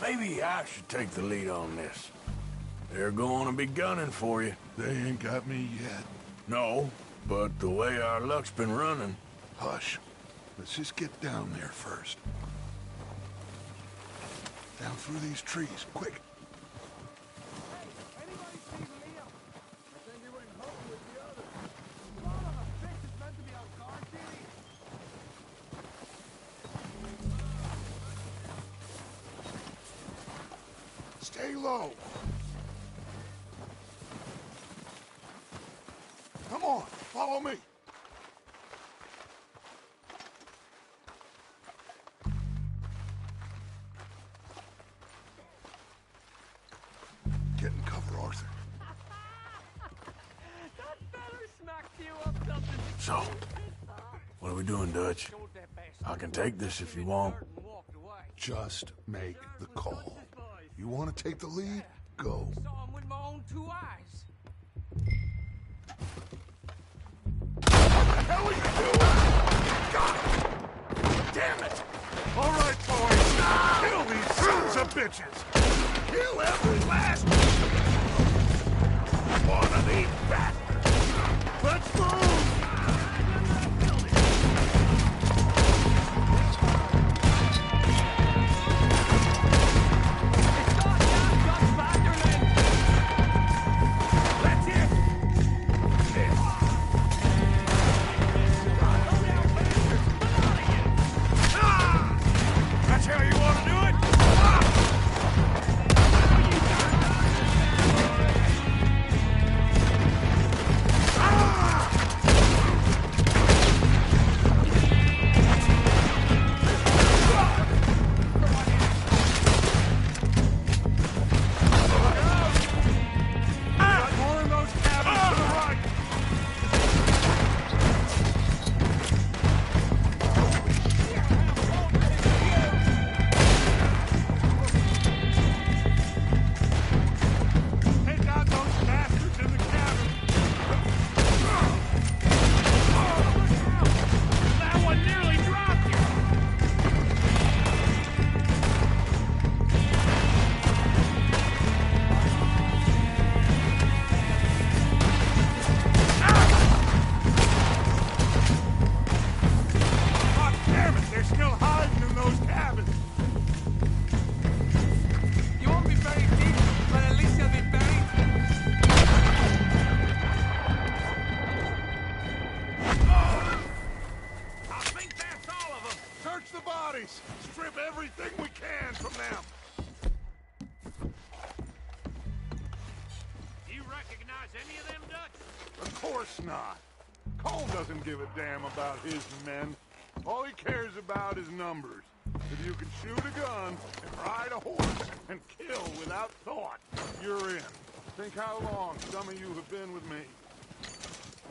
Maybe I should take the lead on this. They're going to be gunning for you. They ain't got me yet. No, but the way our luck's been running... Hush. Let's just get down there first. Down through these trees, quick. Stay low. Come on, follow me. Get in cover, Arthur. So, what are we doing, Dutch? I can take this if you want. Just make the call. You want to take the lead? Go. Saw him with my own 2 eyes. What the hell are you doing? God! Damn it! All right, boys. Kill these sons of bitches. Kill every last one of these bastards. Let's move! course not. Cole doesn't give a damn about his men. All he cares about is numbers. If you can shoot a gun and ride a horse and kill without thought, you're in. Think how long some of you have been with me.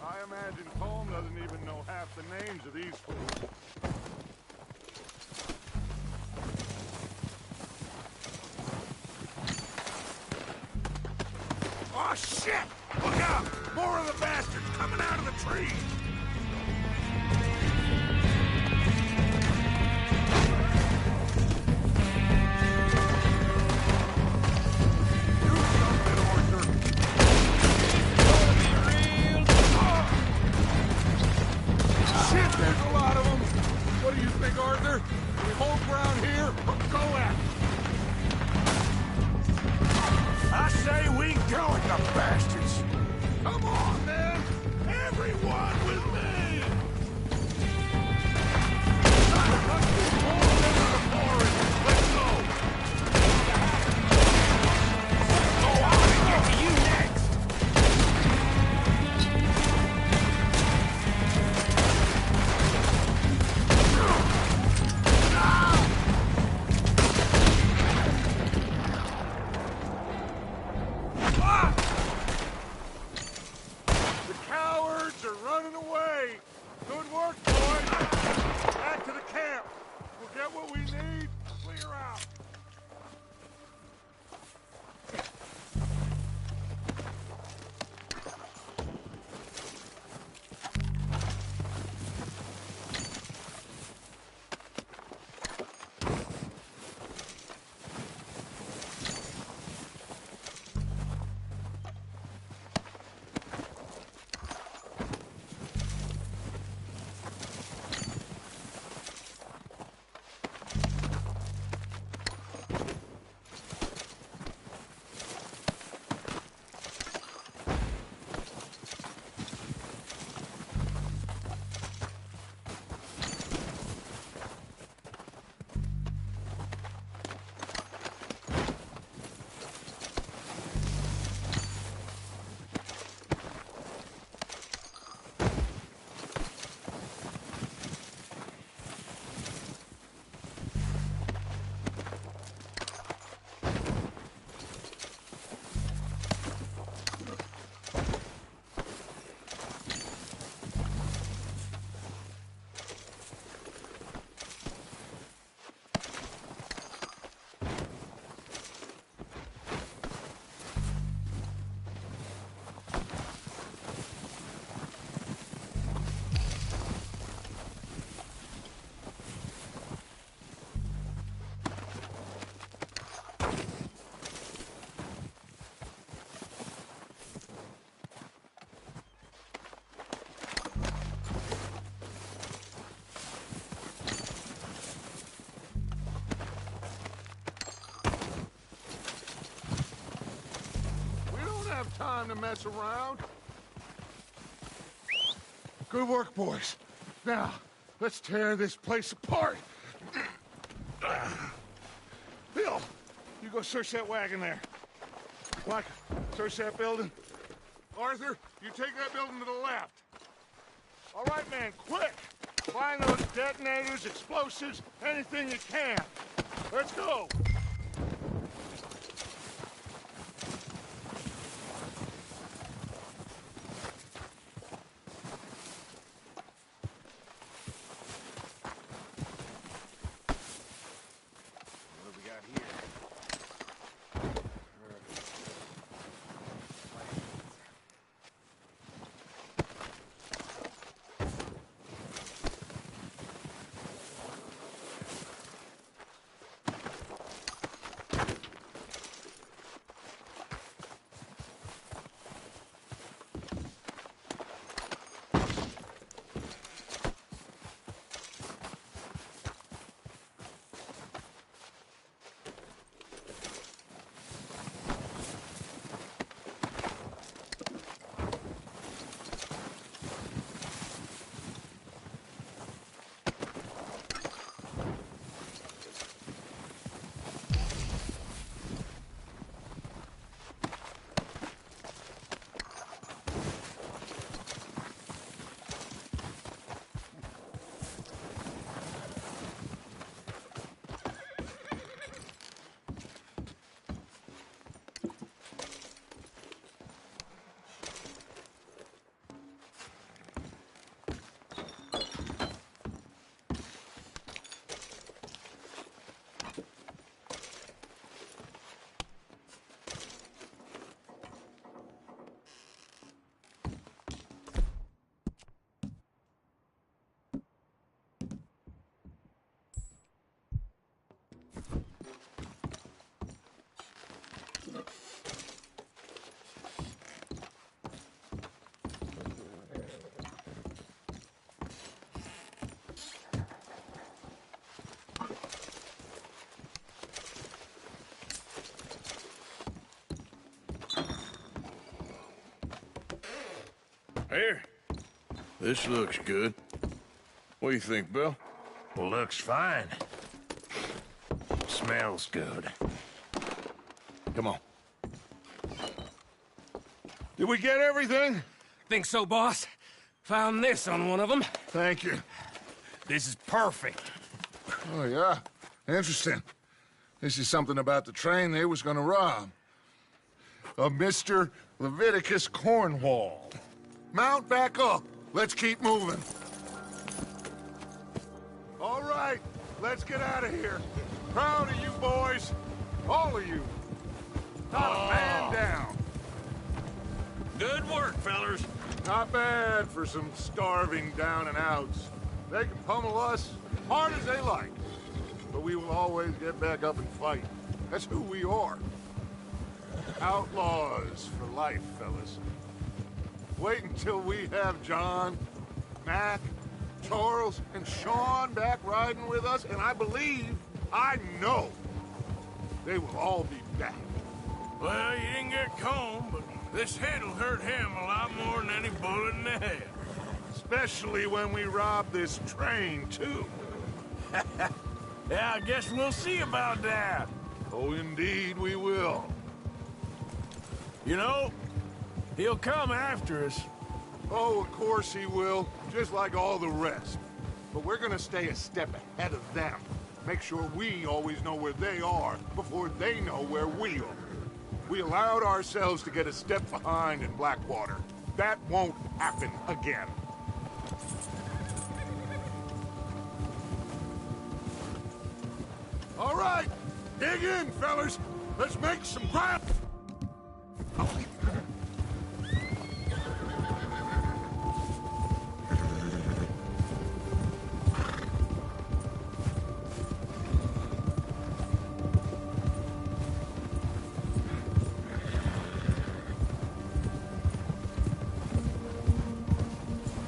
I imagine Colm doesn't even know half the names of these fools. Oh, shit! Look out! More of the bastards coming out of the trees! Shit, there's a lot of them! What do you think, Arthur? We hold ground here or go at it? I say we go at the bastards! Come on, man! Everyone with me! Let's into the forest! Let's go! Go on and get to you next! The cowards are running away! Good work, boys! Back to the camp! We'll get what we need, clear out! Time to mess around. Good work, boys. Now, let's tear this place apart. Bill, you go search that wagon there. Mike, search that building. Arthur, you take that building to the left. All right, man, quick. Find those detonators, explosives, anything you can. Let's go. Here. This looks good. What do you think, Bill? Looks fine. Smells good. Come on. Did we get everything? Think so, boss. Found this on one of them. Thank you. This is perfect. Oh, yeah? Interesting. This is something about the train they was gonna rob. Of Mr. Leviticus Cornwall. Mount back up. Let's keep moving. All right, let's get out of here. Proud of you boys. All of you. Not a man down. Good work, fellers. Not bad for some starving down and outs. They can pummel us hard as they like. But we will always get back up and fight. That's who we are. Outlaws for life, fellas. Wait until we have John, Mac, Charles, and Sean back riding with us, and I know, they will all be back. Well, you didn't get Combe, but this head'll hurt him a lot more than any bullet in the head. Especially when we rob this train, too. Yeah, I guess we'll see about that. Oh, indeed we will. You know, he'll come after us. Oh, of course he will, just like all the rest. But we're gonna stay a step ahead of them. Make sure we always know where they are before they know where we are. We allowed ourselves to get a step behind in Blackwater. That won't happen again. All right, dig in, fellas. Let's make some ground.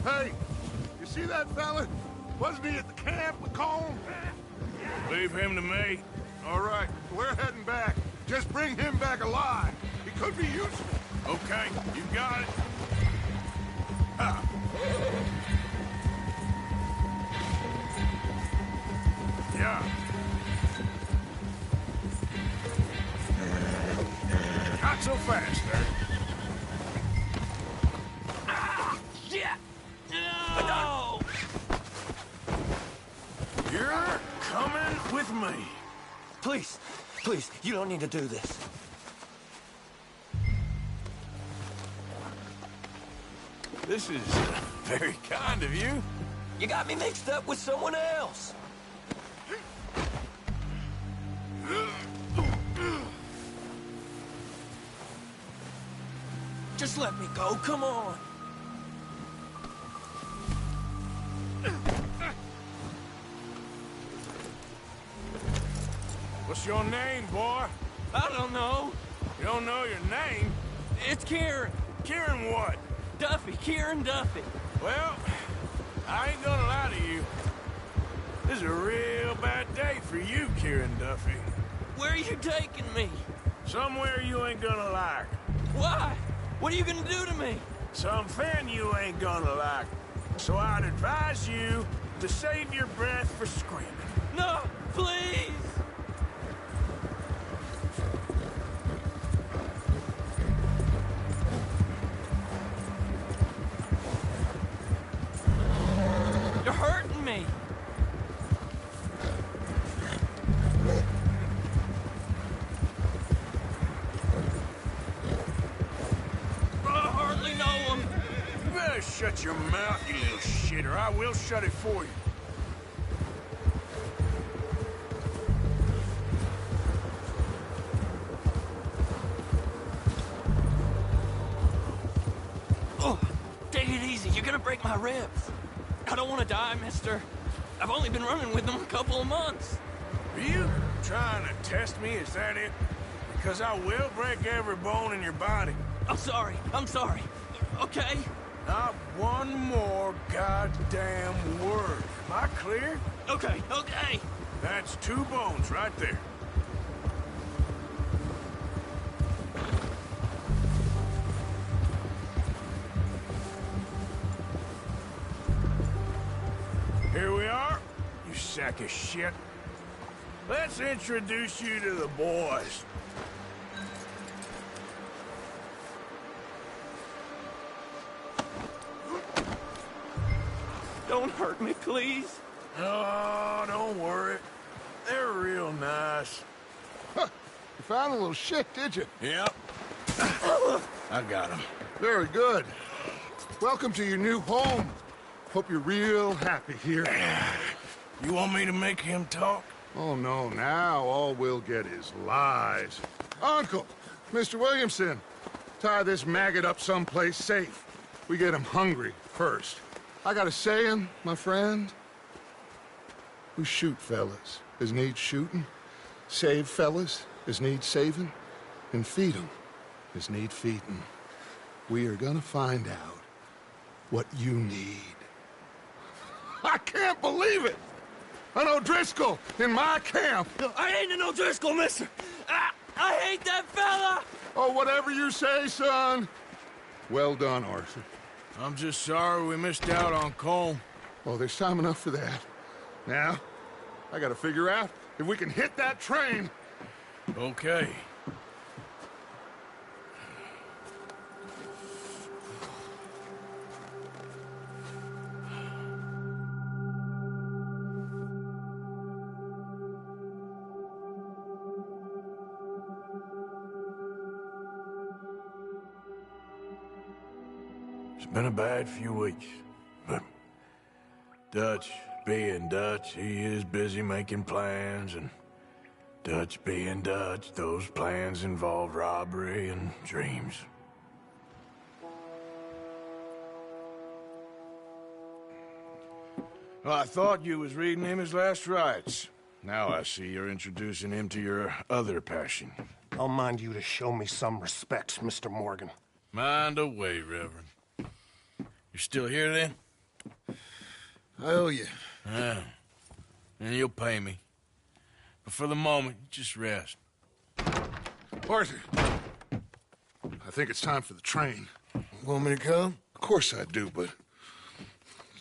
Hey, you see that fella? Wasn't he at the camp with Combe? Leave him to me. All right, we're heading back. Just bring him back alive. He could be useful. Okay, you got it. Yeah. Not so fast, there. No! You're coming with me. Please, please, you don't need to do this. This is very kind of you. You got me mixed up with someone else. Just let me go, come on. What's your name, boy? I don't know. You don't know your name? It's Kieran. Kieran what? Duffy, Kieran Duffy. Well, I ain't gonna lie to you. This is a real bad day for you, Kieran Duffy. Where are you taking me? Somewhere you ain't gonna like. Why? What are you gonna do to me? Something you ain't gonna like. So I'd advise you to save your breath for screaming. No, please! You're hurting me! I hardly know him. You better shut your mouth, you little shit, or I will shut it for you. Oh, take it easy. You're gonna break my ribs. I don't want to die, mister. I've only been running with them a couple of months. Are you trying to test me? Is that it? Because I will break every bone in your body. I'm sorry. I'm sorry. Okay? Not one more goddamn word. Am I clear? Okay, okay. That's 2 bones right there. Here we are, you sack of shit. Let's introduce you to the boys. Don't hurt me, please. Oh, don't worry. They're real nice. Huh. You found a little shit, did you? Yep. I got him. Very good. Welcome to your new home. Hope you're real happy here. You want me to make him talk? Oh, no, now all we'll get is lies. Uncle, Mr. Williamson, tie this maggot up someplace safe. We get him hungry first. I got a saying, my friend. We shoot fellas as need shooting, save fellas as need saving, and feed 'em as need feeding. We are gonna find out what you need. I can't believe it! An O'Driscoll in my camp! I ain't an O'Driscoll, mister! I hate that fella! Oh, whatever you say, son. Well done, Arthur. I'm just sorry we missed out on Colm. Oh, there's time enough for that. Now, I gotta figure out if we can hit that train. Okay. It's been a bad few weeks, but Dutch being Dutch, he is busy making plans, and Dutch being Dutch, those plans involve robbery and dreams. Well, I thought you was reading him his last rites. Now I see you're introducing him to your other passion. I'll mind you to show me some respect, Mr. Morgan. Mind away, Reverend. You still here, then? I owe you. Yeah. And you'll pay me. But for the moment, just rest. Arthur, I think it's time for the train. Want me to come? Of course I do, but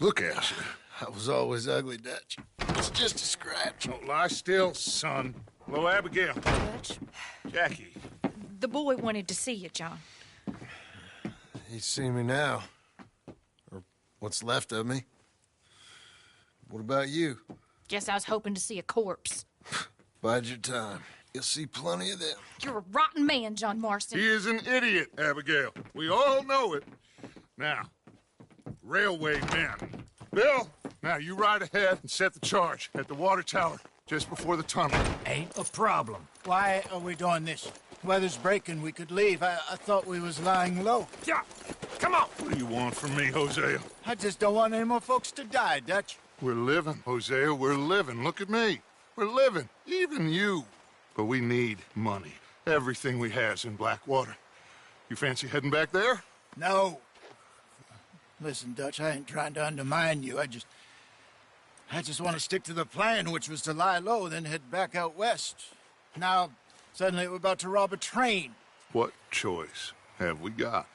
look at you. I was always ugly, Dutch. It's just a scratch. Don't lie still, son. Hello, Abigail. Dutch, Jackie. the boy wanted to see you, John. He's seen me now. Or what's left of me. What about you? Guess I was hoping to see a corpse. Bide your time. You'll see plenty of them. You're a rotten man, John Marston. He is an idiot, Abigail. We all know it. Now, railway men. Bill, now you ride ahead and set the charge at the water tower just before the tunnel. Ain't a problem. Why are we doing this? Weather's breaking. We could leave. I thought we was lying low. Yeah, come on. What do you want from me, Hosea? I just don't want any more folks to die, Dutch. We're living, Hosea. We're living. Look at me. We're living. Even you. But we need money. Everything we has in Blackwater. You fancy heading back there? No. Listen, Dutch, I ain't trying to undermine you. I just want to stick to the plan, which was to lie low, then head back out west. Now, suddenly we're about to rob a train. What choice have we got?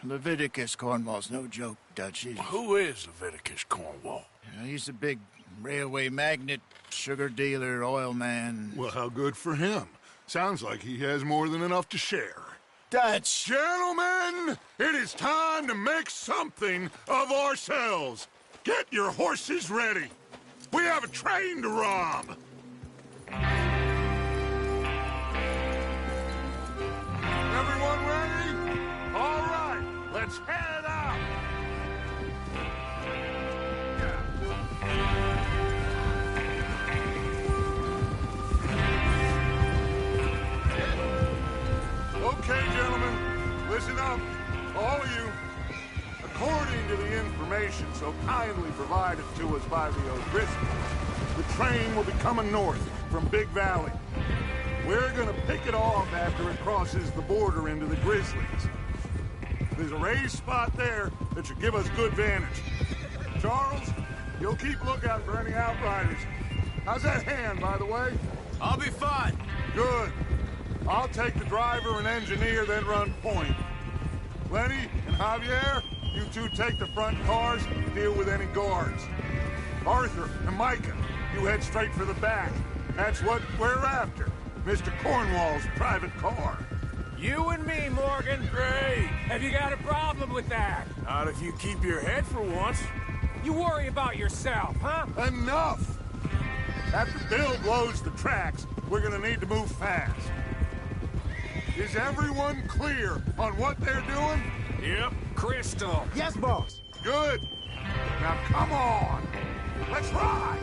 Leviticus Cornwall's no joke, Dutch. Who is Leviticus Cornwall? He's a big railway magnate, sugar dealer, oil man. Well, how good for him. Sounds like he has more than enough to share. Dutch! Gentlemen, it is time to make something of ourselves. Get your horses ready. We have a train to rob. Everyone ready? All right, let's head out. Okay, gentlemen, listen up, all of you. According to the information so kindly provided to us by the O'Driscolls, the train will be coming north from Big Valley. We're gonna pick it off after it crosses the border into the Grizzlies. There's a raised spot there that should give us good vantage. Charles, you'll keep lookout for any outriders. How's that hand, by the way? I'll be fine. Good. I'll take the driver and engineer, then run point. Lenny and Javier, you two take the front cars and deal with any guards. Arthur and Micah, you head straight for the back. That's what we're after. Mr. Cornwall's private car. You and me, Morgan. Great. Have you got a problem with that? Not if you keep your head for once. You worry about yourself, huh? Enough! After Bill blows the tracks, we're gonna need to move fast. Is everyone clear on what they're doing? Yep. Crystal. Yes, boss. Good. Now come on. Let's ride.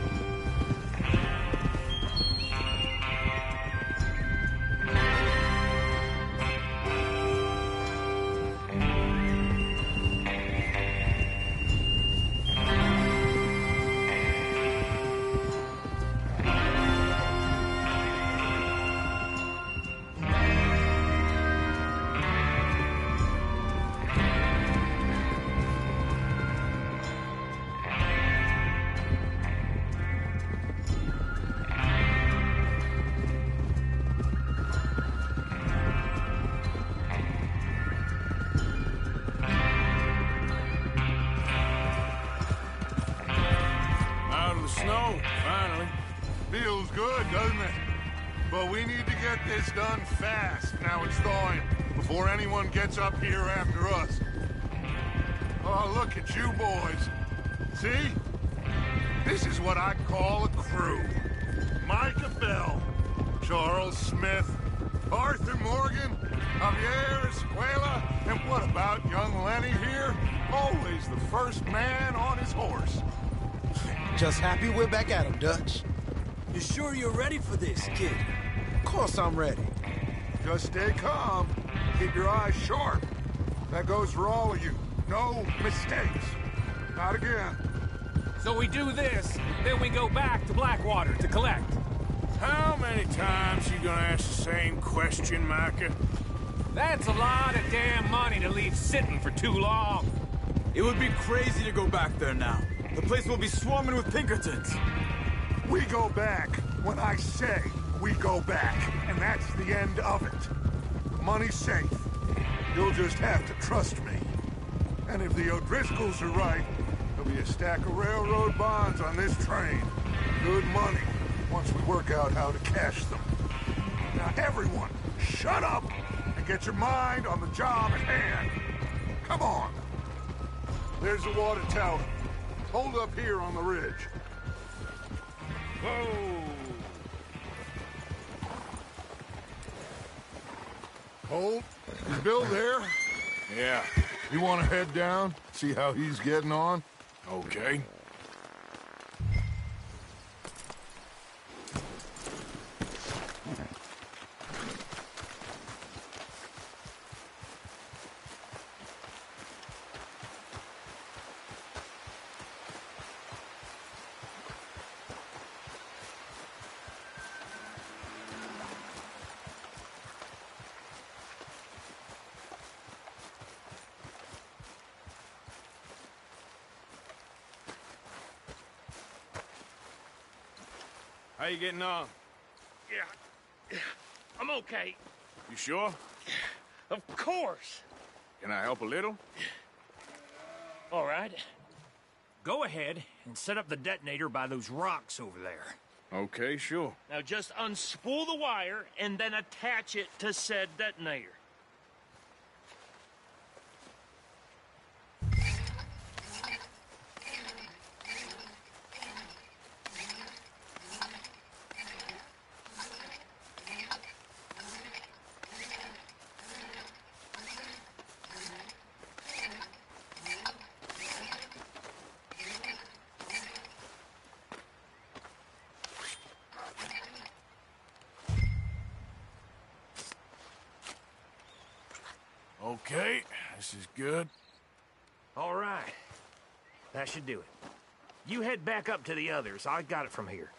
Snow, finally. Feels good, doesn't it? But we need to get this done fast. Now it's thawing, before anyone gets up here after us. Oh, look at you boys. See? This is what I call a crew. Micah Bell, Charles Smith, Arthur Morgan, Javier Escuela, and what about young Lenny here? Always the first man on his horse. Just happy we're back at 'em, Dutch. You sure you're ready for this, kid? Of course I'm ready. Just stay calm. Keep your eyes sharp. That goes for all of you. No mistakes. Not again. So we do this, then we go back to Blackwater to collect. How many times you gonna ask the same question, Micah? That's a lot of damn money to leave sitting for too long. It would be crazy to go back there now. The place will be swarming with Pinkertons. We go back when I say we go back, and that's the end of it. The money's safe. You'll just have to trust me. And if the O'Driscolls are right, there'll be a stack of railroad bonds on this train. Good money, once we work out how to cash them. Now everyone, shut up and get your mind on the job at hand. Come on. There's the water tower. Hold up here on the ridge. Whoa! Hold. Is Bill there? Yeah. You want to head down? See how he's getting on? Okay. How you getting on? Yeah, I'm okay. You sure? Of course. Can I help a little? All right. Go ahead and set up the detonator by those rocks over there. Okay, sure. Now just unspool the wire and then attach it to said detonator. Okay, this is good. All right. That should do it. You head back up to the others. I got it from here.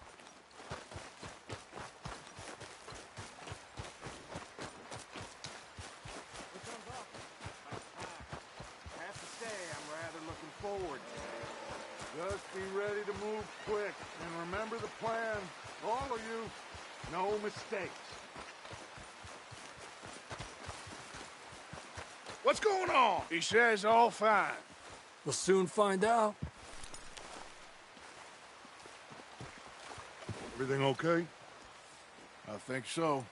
Have to say, I'm rather looking forward. Just be ready to move quick. And remember the plan. All of you, no mistakes. What's going on? He says all fine. We'll soon find out. Everything okay? I think so.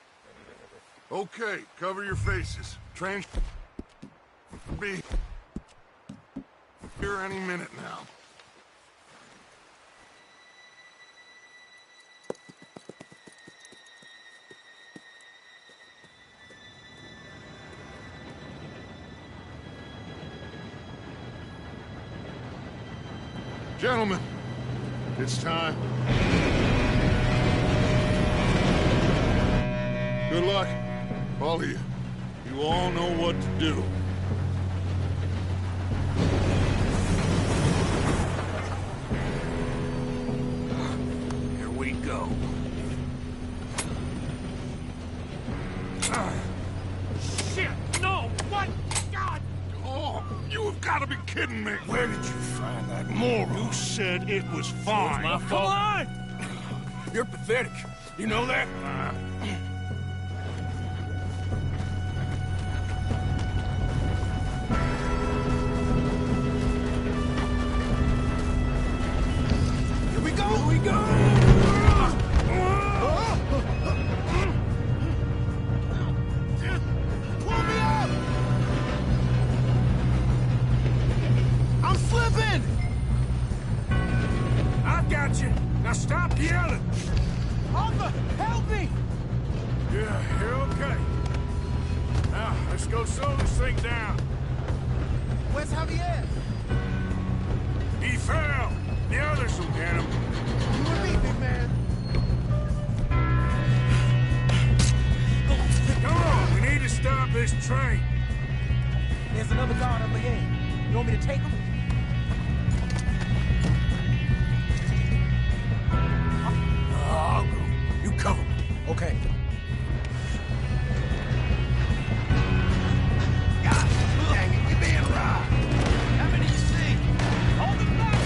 Okay, cover your faces. Train should be here any minute now. Gentlemen, it's time. Good luck, all of you. You all know what to do. Here we go. Shit! No! What? God! Oh, you have got to be kidding me! Where did you find that moron? You said it was fine. My fault. Come on! You're pathetic. You know that? Here we go! Here we go! Pull me up! I'm slipping! I've got you. Now stop yelling. Arthur, help me! Yeah, you're okay. Now, let's go slow this thing down. Where's Javier? He fell. The others will get him. You and me, big man. Come on, we need to stop this train. There's another guard up ahead. You want me to take him? I'll go. You cover me. Okay. Dang it, we being robbed. How many you see? Hold them back!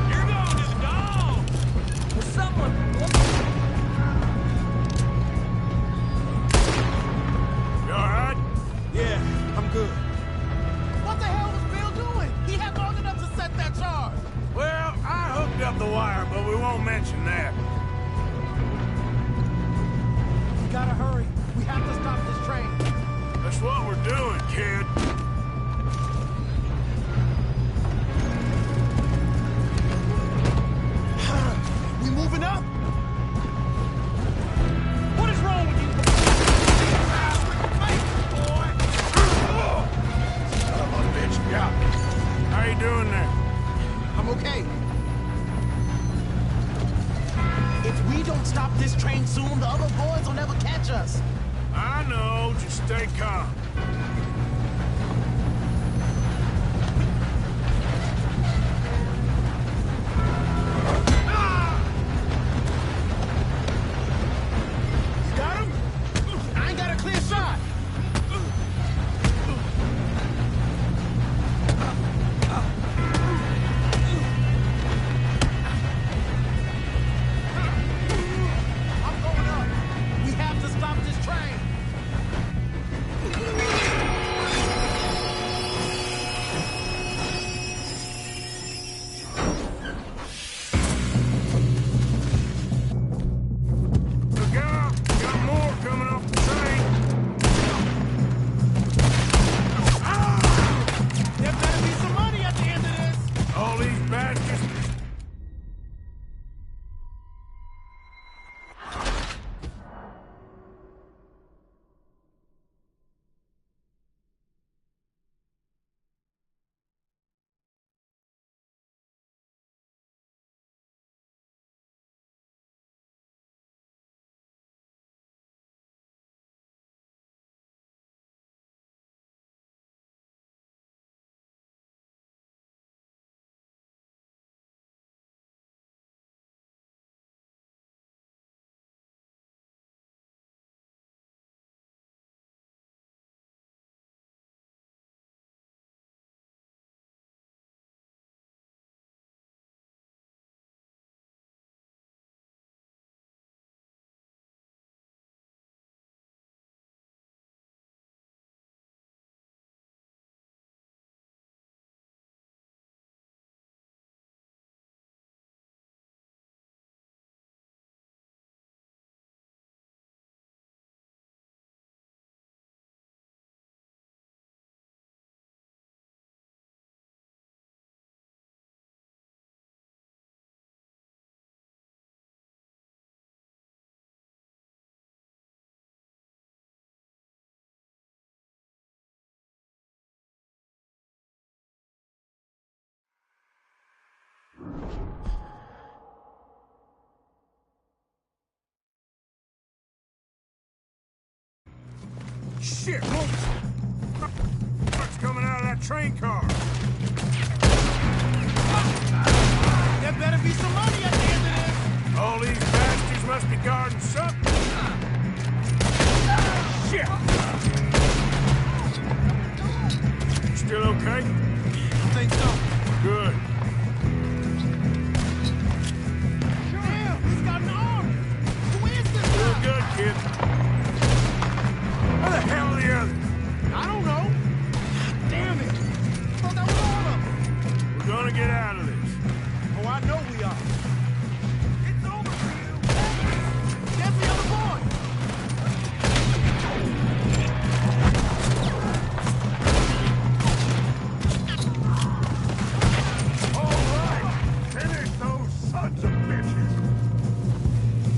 You're going to the dog! There's someone. You all right? Yeah, I'm good. What the hell was Bill doing? He had long enough to set that charge. Well, I hooked up the wire, but we won't mention that. We gotta hurry. We have to stop this train. That's what we're doing, kid. We moving up? What is wrong with you? Son of a bitch, yeah. How you doing there? I'm okay. If we don't stop this train soon, the other boys will never catch us. I know. Just stay calm. You got him? I ain't got a clear shot. I'm going up. We have to stop this train. Shit! What's coming out of that train car? There better be some money at the end of this! All these bastards must be guarding something. Shit! You still okay? I think so. Good. Damn, he's got an arm! Who is this Real guy? good, kid. Where the hell are the others? I don't know. Damn it! I thought that was all of them. We're gonna get out of this. Oh, I know we are. It's over for you. There's the other boy. All right! Finish those sons of bitches!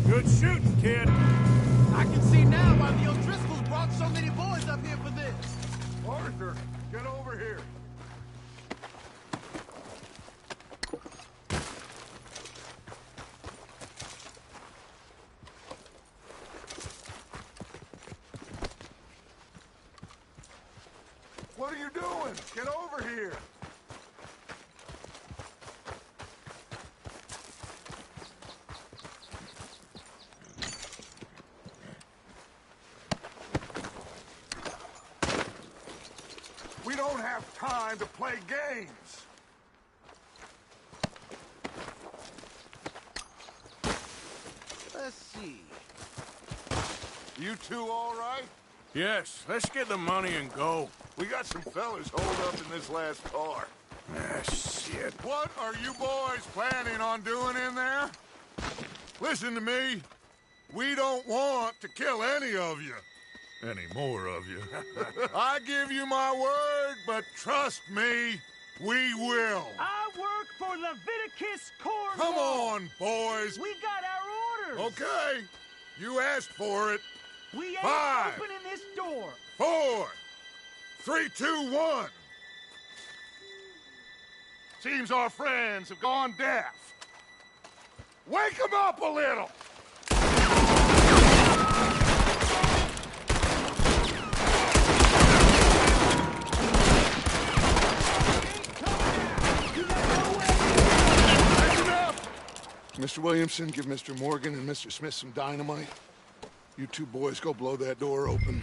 Good shooting, kid. I can see now why the O'Driscolls brought so many boys up here for this. Arthur, get over here. What are you doing? Get over here. We don't have time to play games. Let's see. You two all right? Yes, let's get the money and go. We got some fellas holed up in this last car. Ah, shit. What are you boys planning on doing in there? Listen to me. We don't want to kill any of you. Any more of you. I give you my word, but trust me, we will. I work for Leviticus Cornwall. Come on, boys. We got our orders. Okay. You asked for it. We ain't 5, opening this door. 4, 3, 2, 1. Seems our friends have gone deaf. Wake them up a little. That's enough. Mr. Williamson, give Mr. Morgan and Mr. Smith some dynamite. You two boys go blow that door open.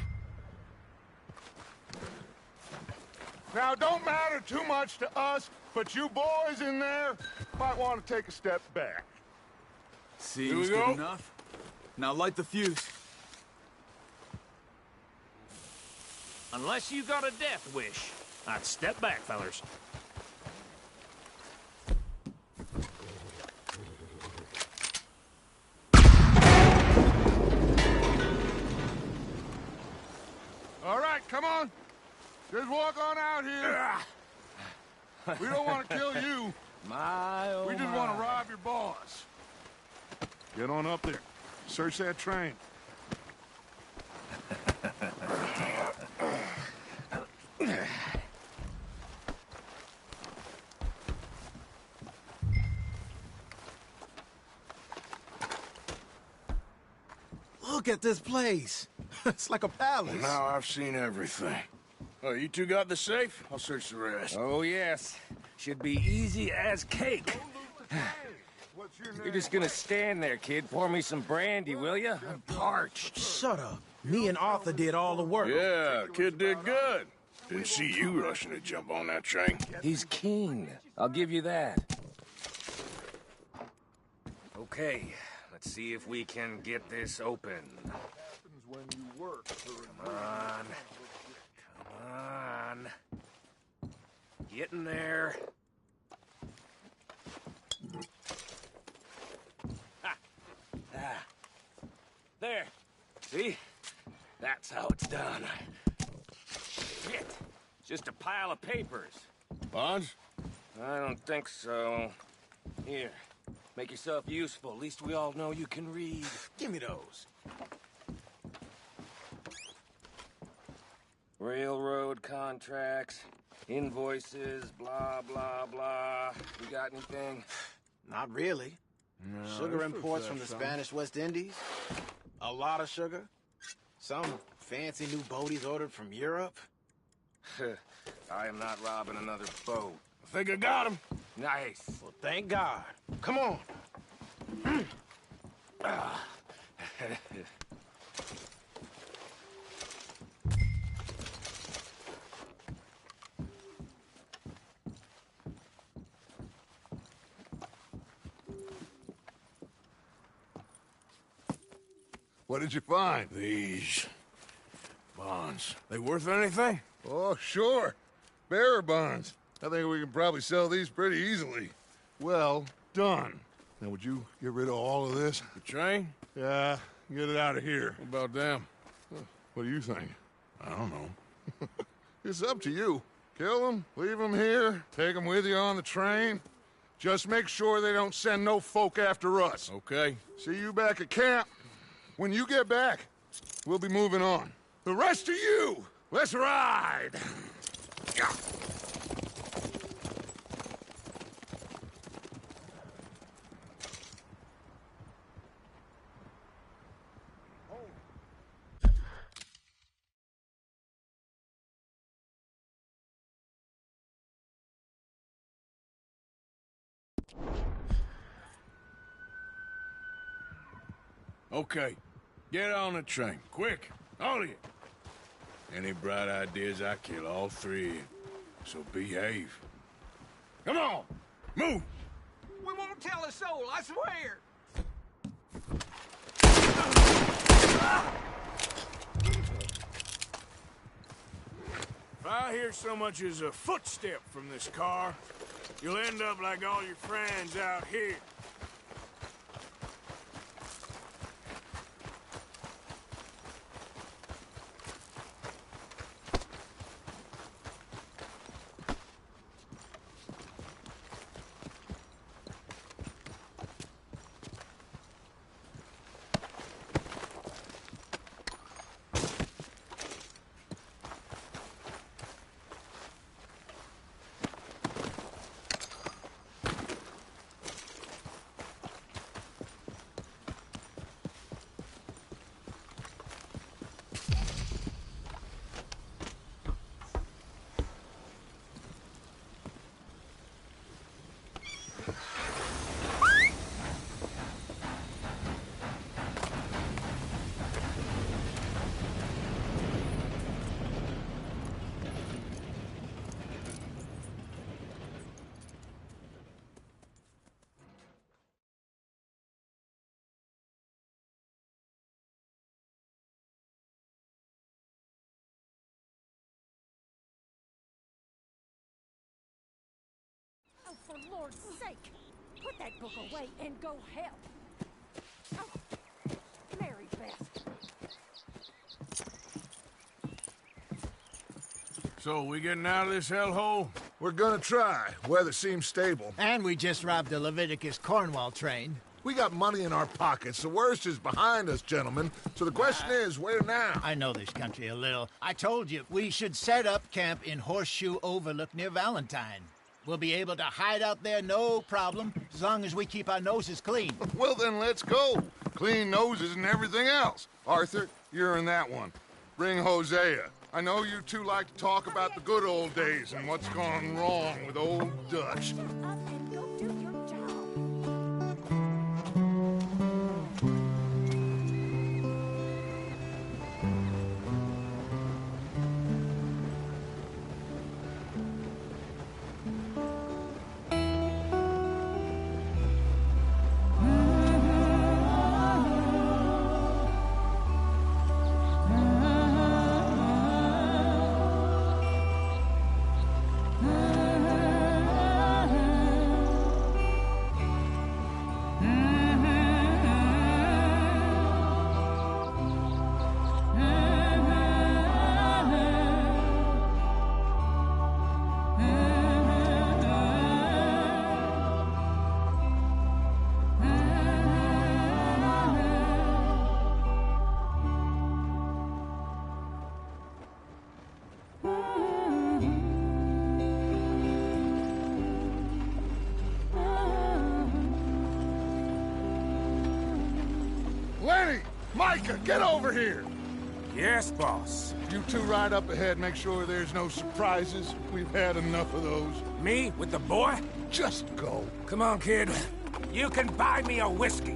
Now, don't matter too much to us, but you boys in there might want to take a step back. Seems good enough. Now light the fuse. Unless you got a death wish, I'd step back, fellers. All right, come on. Just walk on out here. We don't want to kill you. We just want to rob your boss. Get on up there. Search that train. Look at this place. It's like a palace. Well, now I've seen everything. Oh, you two got the safe? I'll search the rest. Oh, yes. Should be easy as cake. You're just gonna stand there, kid. Pour me some brandy, will you? I'm parched. Shut up. Me and Arthur did all the work. Yeah, kid did good. Didn't see you rushing to jump on that train. He's keen. I'll give you that. Okay, let's see if we can get this open. Come on. Come on. Get in there. Ah. There. See? That's how it's done. Shit. Just a pile of papers. Bonds? I don't think so. Here. Make yourself useful. At least we all know you can read. Give me those. Railroad contracts, invoices, blah, blah, blah. You got anything? Not really. No, Sugar this imports looks from the like Spanish West Indies. A lot of sugar. Some fancy new boat he's ordered from Europe? I am not robbing another boat. I think I got him. Nice. Well, thank God. Come on. What did you find? These bonds. They worth anything? Oh, sure. Bearer bonds. I think we can probably sell these pretty easily. Well done. Now, would you get rid of all of this? The train? Yeah, get it out of here. What about them? What do you think? I don't know. It's up to you. Kill them, leave them here, take them with you on the train. Just make sure they don't send no folk after us. Okay. See you back at camp. When you get back, we'll be moving on. The rest of you, let's ride! Okay. Get on the train. Quick. All of you. Any bright ideas, I kill all three of you. So behave. Come on! Move! We won't tell a soul, I swear! If I hear so much as a footstep from this car, you'll end up like all your friends out here. Oh, for Lord's sake! Put that book away and go help! Oh, Mary Beth. So, we getting out of this hellhole? We're gonna try. Weather seems stable. And we just robbed the Leviticus Cornwall train. We got money in our pockets. The worst is behind us, gentlemen. So the question is, where now? I know this country a little. I told you, we should set up camp in Horseshoe Overlook near Valentine. We'll be able to hide out there no problem, as long as we keep our noses clean. Well, then let's go. Clean noses and everything else. Arthur, you're in that one. Bring Hosea. I know you two like to talk about the good old days and what's gone wrong with old Dutch. Micah, get over here! Yes, boss. You two ride up ahead, make sure there's no surprises. We've had enough of those. Me with the boy? Just go. Come on, kid. You can buy me a whiskey.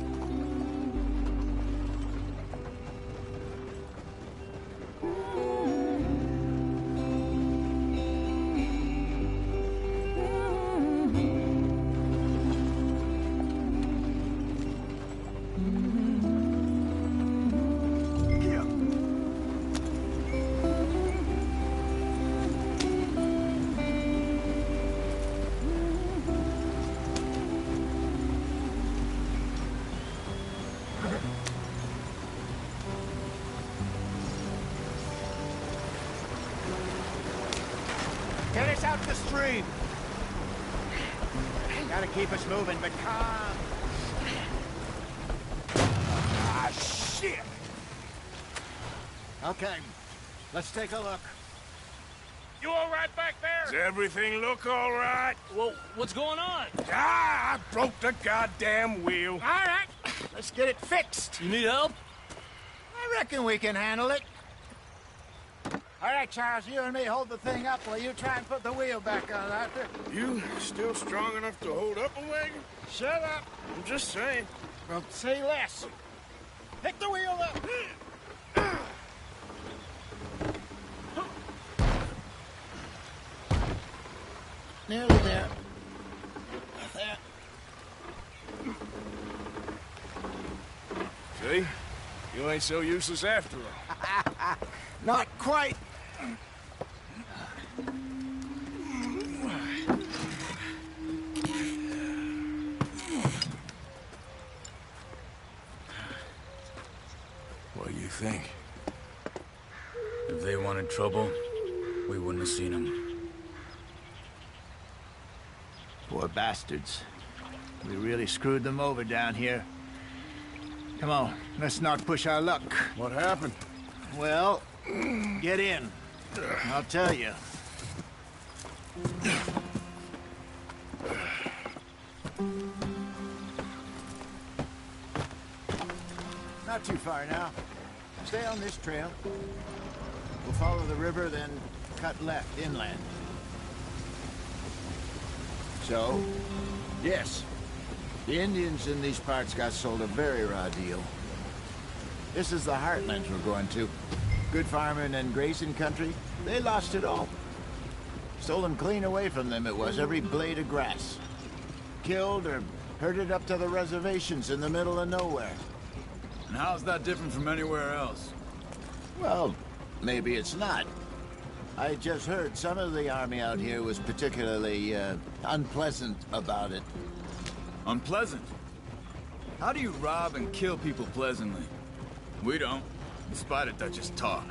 Get us out the stream. Gotta keep us moving, but calm. Ah, shit! Okay, let's take a look. You all right back there? Does everything look all right? Well, what's going on? Ah, I broke the goddamn wheel. All right, let's get it fixed. You need help? I reckon we can handle it. All right, Charles, you and me hold the thing up while you try and put the wheel back on, Arthur. You still strong enough to hold up a wagon? Shut up. I'm just saying. Well, say less. Pick the wheel up. Nearly there. There. See? You ain't so useless after all. Not quite. What do you think? If they wanted trouble, we wouldn't have seen them. Poor bastards. We really screwed them over down here. Come on, let's not push our luck. What happened? Well, get in. I'll tell you. Not too far now. Stay on this trail. We'll follow the river, then cut left inland. So, yes, the Indians in these parts got sold a very raw deal. This is the heartlands we're going to. Good farming and grazing country, they lost it all. Stolen clean away from them it was, every blade of grass. Killed or herded up to the reservations in the middle of nowhere. And how's that different from anywhere else? Well, maybe it's not. I just heard some of the army out here was particularly, unpleasant about it. Unpleasant? How do you rob and kill people pleasantly? We don't. Despite it, that's just talk.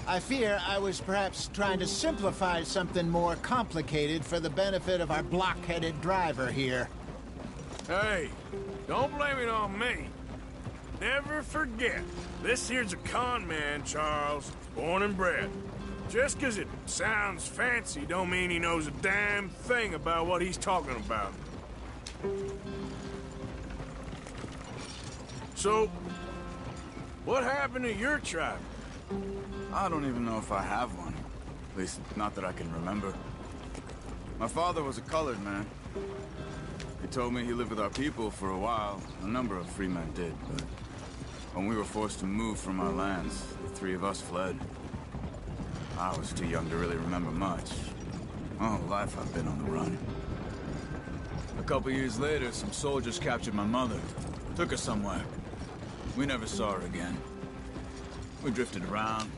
I fear I was perhaps trying to simplify something more complicated for the benefit of our block-headed driver here. Hey, don't blame it on me. Never forget, this here's a con man, Charles, born and bred. Just 'cause it sounds fancy don't mean he knows a damn thing about what he's talking about. So, what happened to your tribe? I don't even know if I have one. At least, not that I can remember. My father was a colored man. He told me he lived with our people for a while. A number of free men did, but when we were forced to move from our lands, the three of us fled. I was too young to really remember much. My whole life I've been on the run. A couple years later, some soldiers captured my mother. Took her somewhere. We never saw her again. We drifted around.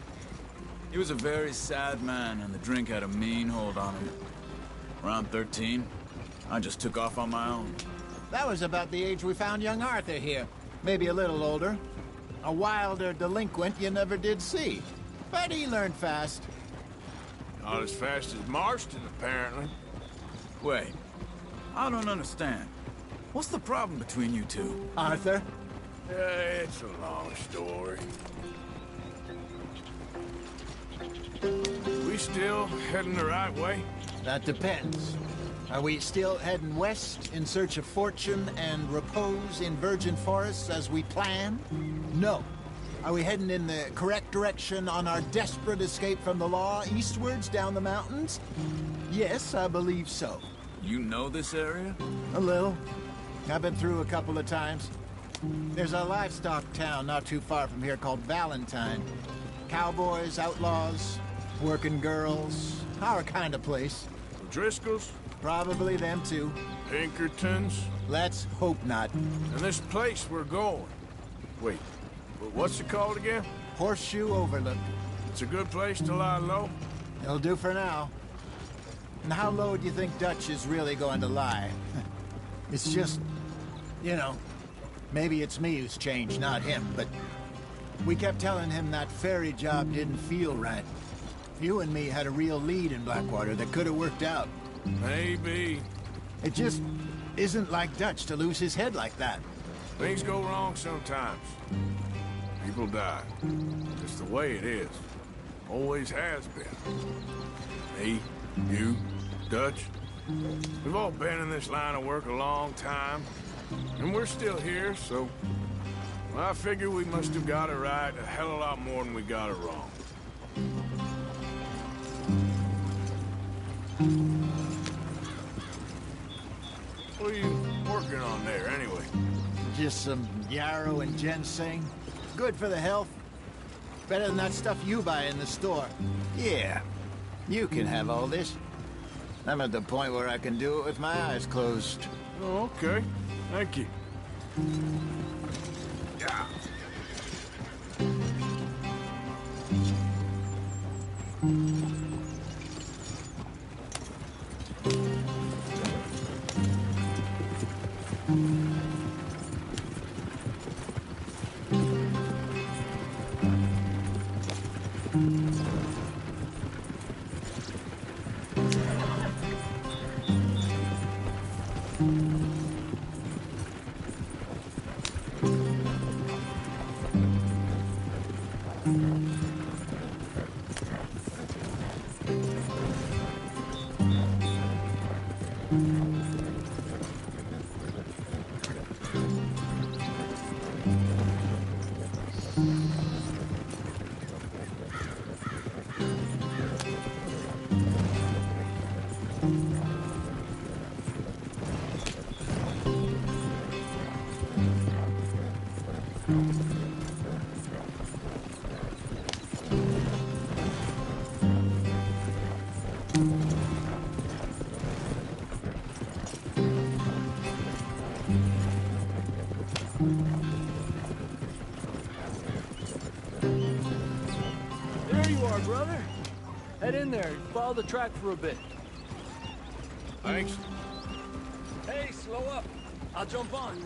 He was a very sad man, and the drink had a mean hold on him. Around 13, I just took off on my own. That was about the age we found young Arthur here. Maybe a little older. A wilder delinquent you never did see. But he learned fast. Not as fast as Marston, apparently. Wait, I don't understand. What's the problem between you two? Arthur? It's a long story. We still heading the right way? That depends. Are we still heading west in search of fortune and repose in virgin forests as we planned? No. Are we heading in the correct direction on our desperate escape from the law, eastwards down the mountains? Yes, I believe so. You know this area? A little. I've been through a couple of times. There's a livestock town not too far from here called Valentine. Cowboys, outlaws, working girls, our kind of place. Driscoll's? Probably them too. Pinkertons? Let's hope not. And this place we're going. Wait, what's it called again? Horseshoe Overlook. It's a good place to lie low? It'll do for now. And how low do you think Dutch is really going to lie? It's just, you know, maybe it's me who's changed, not him, but we kept telling him that ferry job didn't feel right. You and me had a real lead in Blackwater that could have worked out. Maybe. It just isn't like Dutch to lose his head like that. Things go wrong sometimes. People die. It's the way it is. Always has been. Me, you, Dutch. We've all been in this line of work a long time. And we're still here, so... I figure we must have got it right a hell of a lot more than we got it wrong. What are you working on there, anyway? Just some yarrow and ginseng. Good for the health. Better than that stuff you buy in the store. Yeah, you can have all this. I'm at the point where I can do it with my eyes closed. Oh, okay. Thank you. Yeah. There you are, brother. Head in there. Follow the track for a bit. Thanks. Hey, slow up. I'll jump on.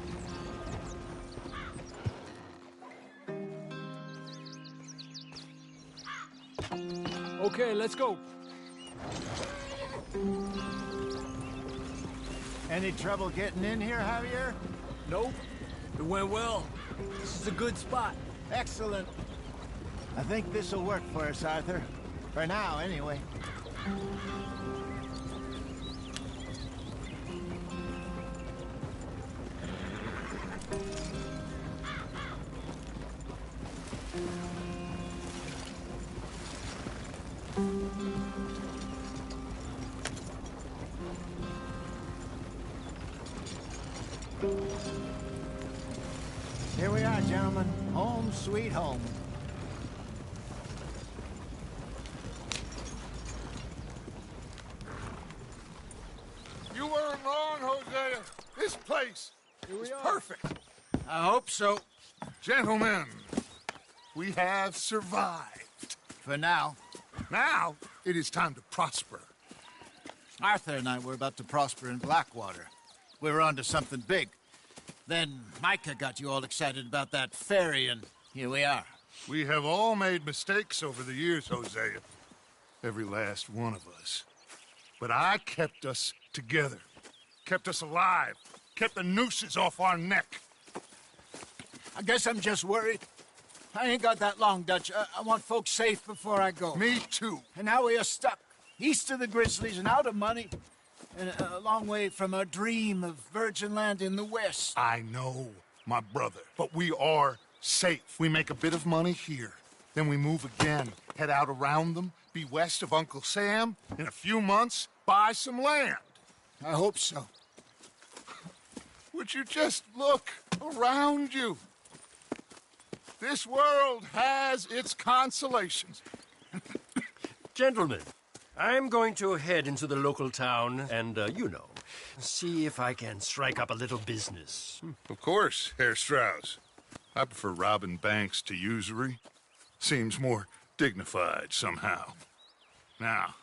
Okay, let's go. Any trouble getting in here, Javier? Nope. It went well. This is a good spot. Excellent. I think this'll work for us, Arthur. For now, anyway. Here we are, gentlemen. Home sweet home. You weren't wrong, Hosea. This place is perfect. I hope so. Gentlemen, we have survived. For now. Now, it is time to prosper. Arthur and I were about to prosper in Blackwater. We were onto something big. Then Micah got you all excited about that ferry, and here we are. We have all made mistakes over the years, Hosea. Every last one of us. But I kept us together. Kept us alive. Kept the nooses off our neck. I guess I'm just worried. I ain't got that long, Dutch. I want folks safe before I go. Me too. And now we are stuck. East of the Grizzlies and out of money. And a long way from our dream of virgin land in the west. I know, my brother. But we are safe. We make a bit of money here. Then we move again, head out around them, be west of Uncle Sam. In a few months, buy some land. I hope so. Would you just look around you? This world has its consolations. Gentlemen, I'm going to head into the local town and, see if I can strike up a little business. Of course, Herr Strauss. I prefer robbing banks to usury. Seems more dignified somehow. Now,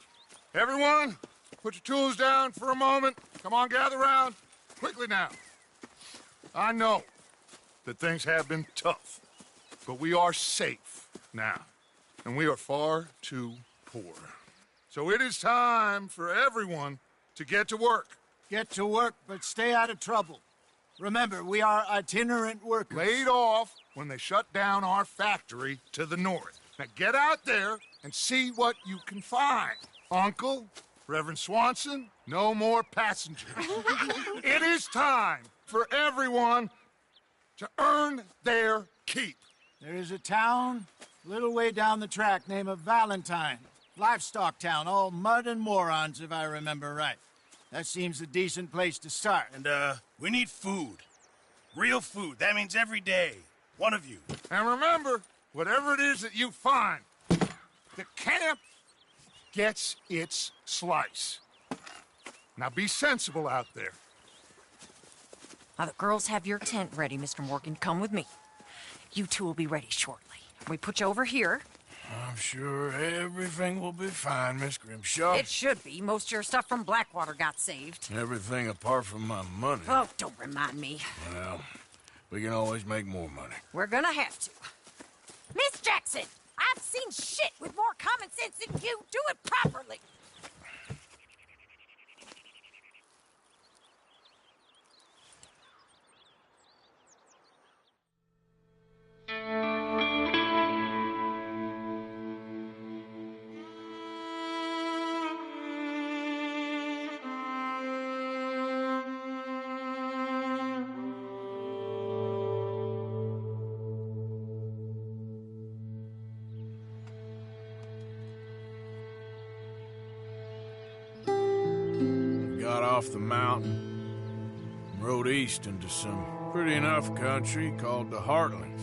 everyone, put your tools down for a moment. Come on, gather round. Quickly now. I know that things have been tough, but we are safe now, and we are far too poor. So it is time for everyone to get to work. Get to work, but stay out of trouble. Remember, we are itinerant workers. Laid off when they shut down our factory to the north. Now get out there and see what you can find. Uncle, Reverend Swanson, no more passengers. It is time for everyone to earn their keep. There is a town a little way down the track named Valentine. Livestock town, all mud and morons, if I remember right. That seems a decent place to start. And, we need food. Real food. That means every day. One of you. And remember, whatever it is that you find, the camp gets its slice. Now be sensible out there. Now, the girls have your tent ready, Mr. Morgan. Come with me. You two will be ready shortly. We put you over here. I'm sure everything will be fine, Miss Grimshaw. It should be. Most of your stuff from Blackwater got saved. Everything apart from my money. Oh, don't remind me. Well, we can always make more money. We're gonna have to. Miss Jackson, I've seen shit with more common sense than you. Do it properly. Got off the mountain and rode east into some pretty enough country called the Heartlands.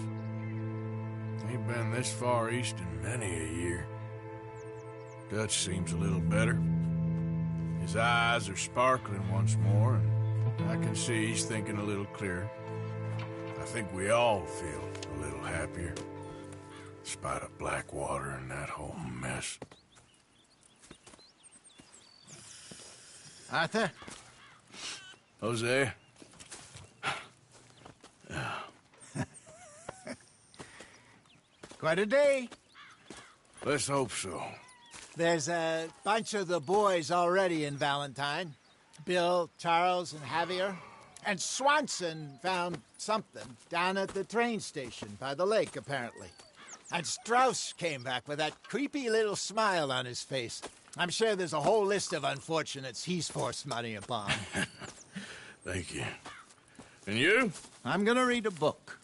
Ain't been this far east in many a year. Dutch seems a little better. His eyes are sparkling once more, and I can see he's thinking a little clearer. I think we all feel a little happier, in spite of Blackwater and that whole mess. Arthur? Jose? Quite a day. Let's hope so. There's a bunch of the boys already in Valentine. Bill, Charles, and Javier. And Swanson found something down at the train station by the lake, apparently. And Strauss came back with that creepy little smile on his face. I'm sure there's a whole list of unfortunates he's forced money upon. Thank you. And you? I'm gonna read a book.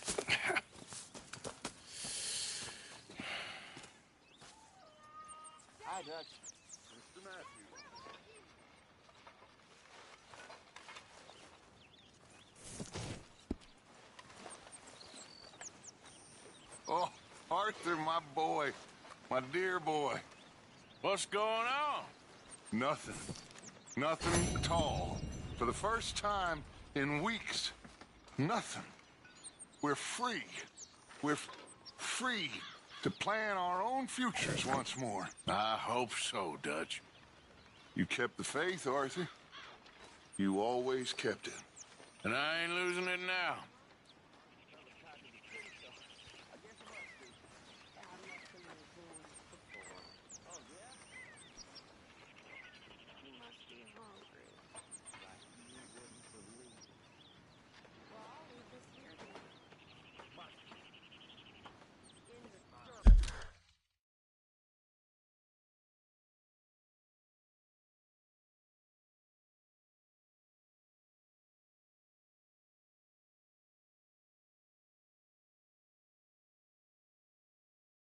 Hi, Dutch. Mr. Matthews. Oh, Arthur, my boy. My dear boy. What's going on? Nothing. Nothing at all. For the first time in weeks, nothing. We're free. We're free to plan our own futures once more. I hope so, Dutch. You kept the faith, Arthur. You always kept it. And I ain't losing it now.